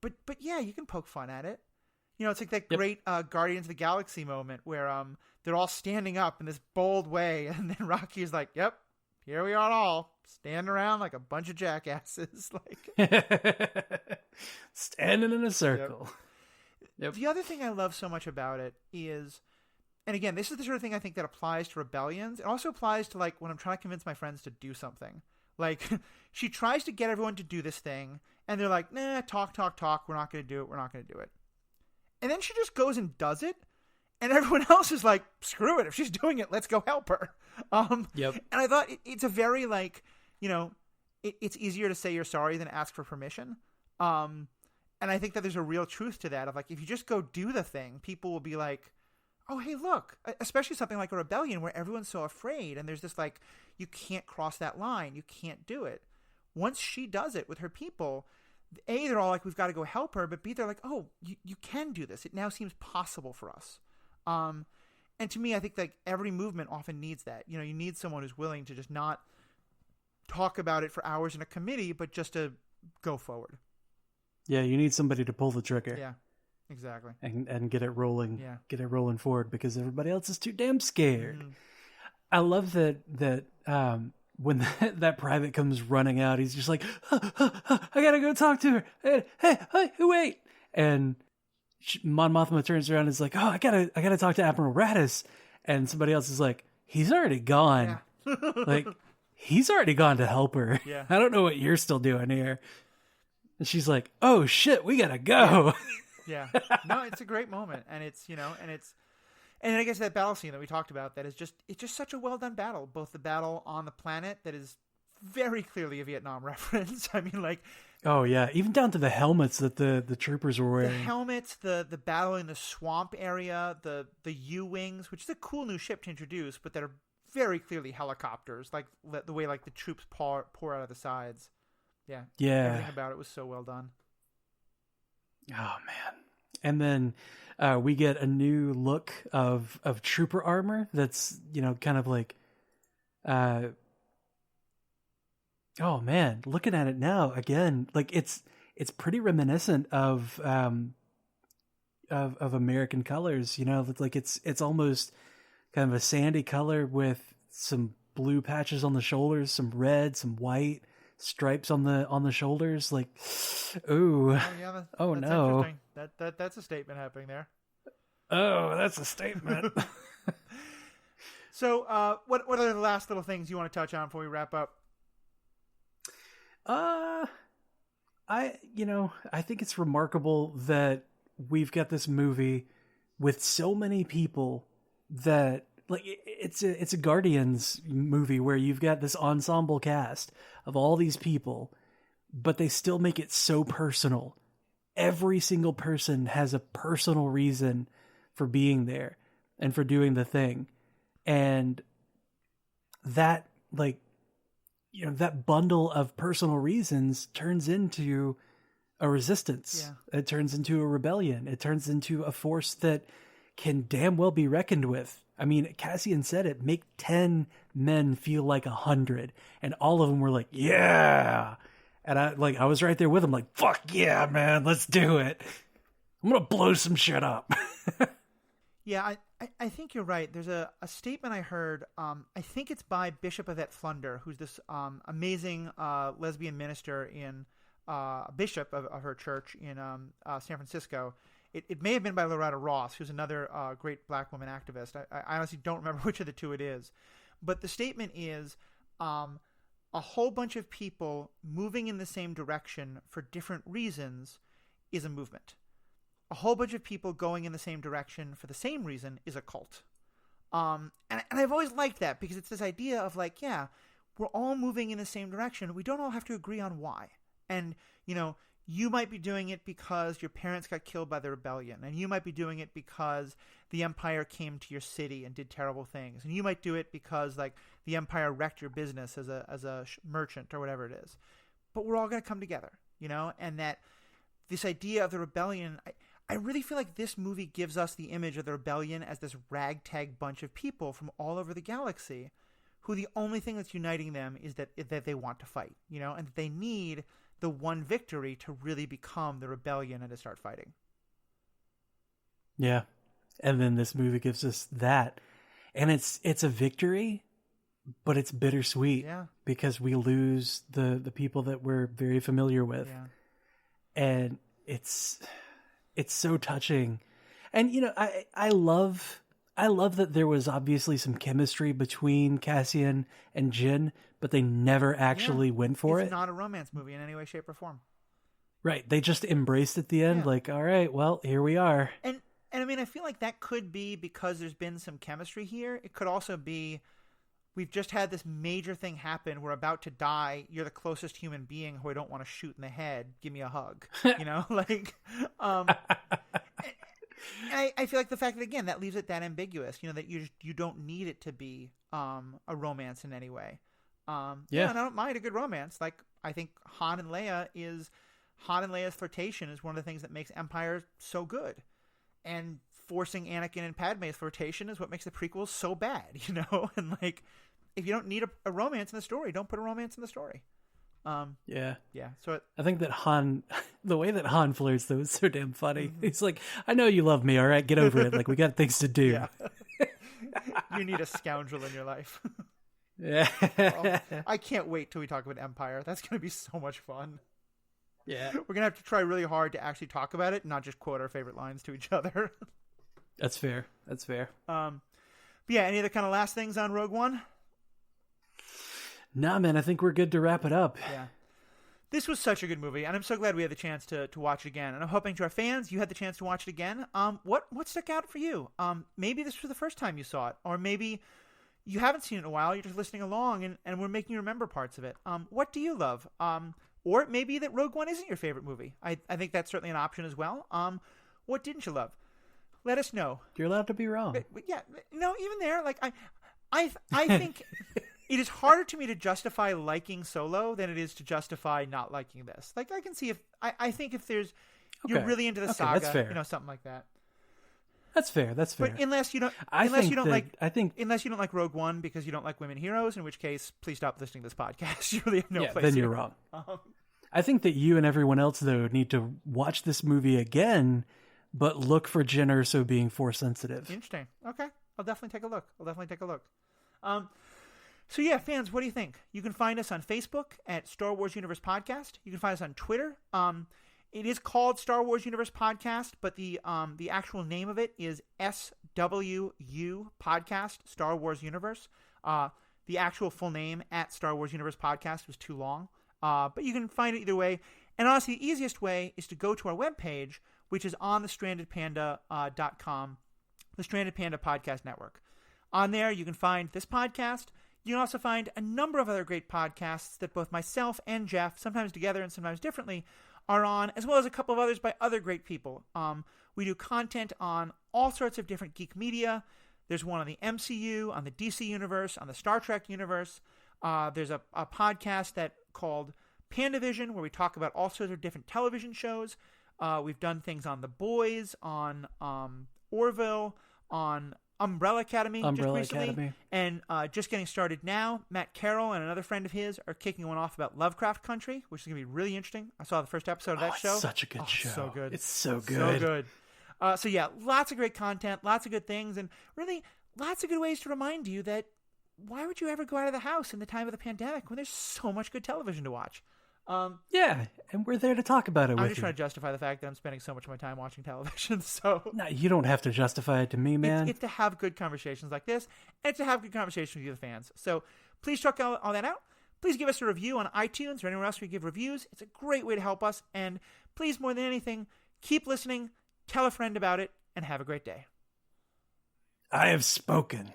but yeah, you can poke fun at it. It's like that great Guardians of the Galaxy moment where they're all standing up in this bold way, and then Rocky's like, "Yep, here we are all standing around like a bunch of jackasses," like standing in a circle. Yep. The other thing I love so much about it is, and again, this is the sort of thing I think that applies to rebellions. It also applies to like when I'm trying to convince my friends to do something. Like she tries to get everyone to do this thing, and they're like, "Nah, talk. We're not going to do it. We're not going to do it." And then she just goes and does it, and everyone else is like, "Screw it! If she's doing it, let's go help her." Yep. And I thought it's a very like, it's easier to say you're sorry than ask for permission. And I think that there's a real truth to that. Of like, if you just go do the thing, people will be like, "Oh, hey, look!" Especially something like a rebellion where everyone's so afraid, and there's this like, you can't cross that line, you can't do it. Once she does it with her people, A, they're all like, we've got to go help her, but B, they're like, oh, you can do this. It now seems possible for us. And to me, I think like every movement often needs that. You need someone who's willing to just not talk about it for hours in a committee, but just to go forward. Yeah, you need somebody to pull the trigger. Yeah, exactly. And get it rolling. Yeah. Get it rolling forward because everybody else is too damn scared. Mm-hmm. I love that when that private comes running out, he's just like, I gotta go talk to her. Hey, wait. And Mon Mothma turns around and is like, oh, I gotta talk to Admiral Raddus. And somebody else is like, he's already gone. Yeah. Like, he's already gone to help her. Yeah. I don't know what you're still doing here. And she's like, oh shit, we gotta go. Yeah. No, it's a great moment. And it's, and I guess that battle scene that we talked about, it's just such a well done battle. Both the battle on the planet that is very clearly a Vietnam reference. I mean, like, Oh yeah, even down to the helmets that the troopers were the wearing. helmets, the battle in the swamp area, the U-wings, which is a cool new ship to introduce, but that are very clearly helicopters, like the way like the troops pour out of the sides. Yeah, everything about it was so well done. Oh man! And then we get a new look of trooper armor that's kind of like. Oh man, looking at it now again, like it's pretty reminiscent of American colors. Like it's almost kind of a sandy color with some blue patches on the shoulders, some red, some white stripes on the shoulders. Like, ooh, oh yeah, that's no, that's a statement happening there. Oh, that's a statement. So, what are the last little things you want to touch on before we wrap up? I think it's remarkable that we've got this movie with so many people that like it's a Guardians movie where you've got this ensemble cast of all these people, but they still make it so personal. Every single person has a personal reason for being there and for doing the thing. And that that bundle of personal reasons turns into a resistance. Yeah. It turns into a rebellion. It turns into a force that can damn well be reckoned with. I mean, Cassian said it, make 10 men feel like 100. And all of them were like, yeah. And I was right there with them like, fuck yeah, man, let's do it. I'm going to blow some shit up. Yeah, I think you're right. There's a statement I heard. I think it's by Bishop Yvette Flunder, who's this amazing lesbian minister in bishop of her church in San Francisco. It may have been by Loretta Ross, who's another great black woman activist. I honestly don't remember which of the two it is. But the statement is a whole bunch of people moving in the same direction for different reasons is a movement. A whole bunch of people going in the same direction for the same reason is a cult. And I've always liked that because it's this idea of like, yeah, we're all moving in the same direction. We don't all have to agree on why. And, you might be doing it because your parents got killed by the rebellion. And you might be doing it because the Empire came to your city and did terrible things. And you might do it because like the Empire wrecked your business as a merchant or whatever it is. But we're all going to come together, and that this idea of the rebellion, I really feel like this movie gives us the image of the rebellion as this ragtag bunch of people from all over the galaxy who the only thing that's uniting them is that they want to fight, and that they need the one victory to really become the rebellion and to start fighting. Yeah. And then this movie gives us that. And it's a victory, but it's bittersweet because we lose the people that we're very familiar with. Yeah. And it's so touching. And, I love that there was obviously some chemistry between Cassian and Jyn, but they never actually went for it. It's not a romance movie in any way, shape, or form. Right. They just embraced at the end, like, all right, well, here we are. And I mean, I feel like that could be because there's been some chemistry here. It could also be we've just had this major thing happen. We're about to die. You're the closest human being who I don't want to shoot in the head. Give me a hug. Like, and I feel like the fact that, again, that leaves it that ambiguous, that you don't need it to be a romance in any way. And I don't mind a good romance. Like, I think Han and Leia's flirtation is one of the things that makes Empire so good. And forcing Anakin and Padme's flirtation is what makes the prequels so bad, And, like, if you don't need a romance in the story, don't put a romance in the story. Yeah. So I think that the way that Han flirts though is so damn funny. Mm-hmm. He's like, I know you love me, all right, get over it. Like, we got things to do. Yeah. You need a scoundrel in your life. Yeah. I can't wait till we talk about Empire. That's going to be so much fun. Yeah. We're going to have to try really hard to actually talk about it, not just quote our favorite lines to each other. That's fair. But yeah, any other kind of last things on Rogue One? Nah, man, I think we're good to wrap it up. Yeah. This was such a good movie, and I'm so glad we had the chance to watch it again. And I'm hoping to our fans, you had the chance to watch it again. What stuck out for you? Maybe this was the first time you saw it, or maybe you haven't seen it in a while, you're just listening along, and we're making you remember parts of it. What do you love? Or it may be that Rogue One isn't your favorite movie. I think that's certainly an option as well. What didn't you love? Let us know. You're allowed to be wrong. But yeah, no, even there, like I think it is harder to me to justify liking Solo than it is to justify not liking this. Like I can see if I think if there's you're really into the saga, that's fair. Something like that. That's fair. That's fair. But unless you don't like Rogue One because you don't like women heroes, in which case, please stop listening to this podcast. You really have no place. Then here. you're wrong. I think that you and everyone else though need to watch this movie again, but look for Jyn Erso being Force sensitive. Interesting. Okay, I'll definitely take a look. So yeah, fans, what do you think? You can find us on Facebook at Star Wars Universe Podcast. You can find us on Twitter. It is called Star Wars Universe Podcast, but the actual name of it is SWU Podcast, Star Wars Universe. The actual full name at Star Wars Universe Podcast was too long, but you can find it either way. And honestly, the easiest way is to go to our webpage, which is on thestrandedpanda.com, the Stranded Panda Podcast Network. On there, you can find this podcast. You can also find a number of other great podcasts that both myself and Jeff, sometimes together and sometimes differently, are on, as well as a couple of others by other great people. We do content on all sorts of different geek media. There's one on the MCU, on the DC universe, on the Star Trek universe. There's a podcast called PandaVision, where we talk about all sorts of different television shows. We've done things on The Boys, on Orville, on Umbrella Academy just recently. And just getting started now, Matt Carroll and another friend of his are kicking one off about Lovecraft Country, which is going to be really interesting. I saw the first episode of that show. It's such a good show. So good. It's so good. So good. So yeah, lots of great content, lots of good things, and really lots of good ways to remind you that why would you ever go out of the house in the time of the pandemic when there's so much good television to watch? Yeah, and we're there to talk about it with you. I'm just trying to justify the fact that I'm spending so much of my time watching television. So no, you don't have to justify it to me, man. It's to have good conversations like this, and to have good conversations with you, the fans. So please check all that out. Please give us a review on iTunes or anywhere else we give reviews. It's a great way to help us. And please, more than anything, keep listening, tell a friend about it, and have a great day. I have spoken.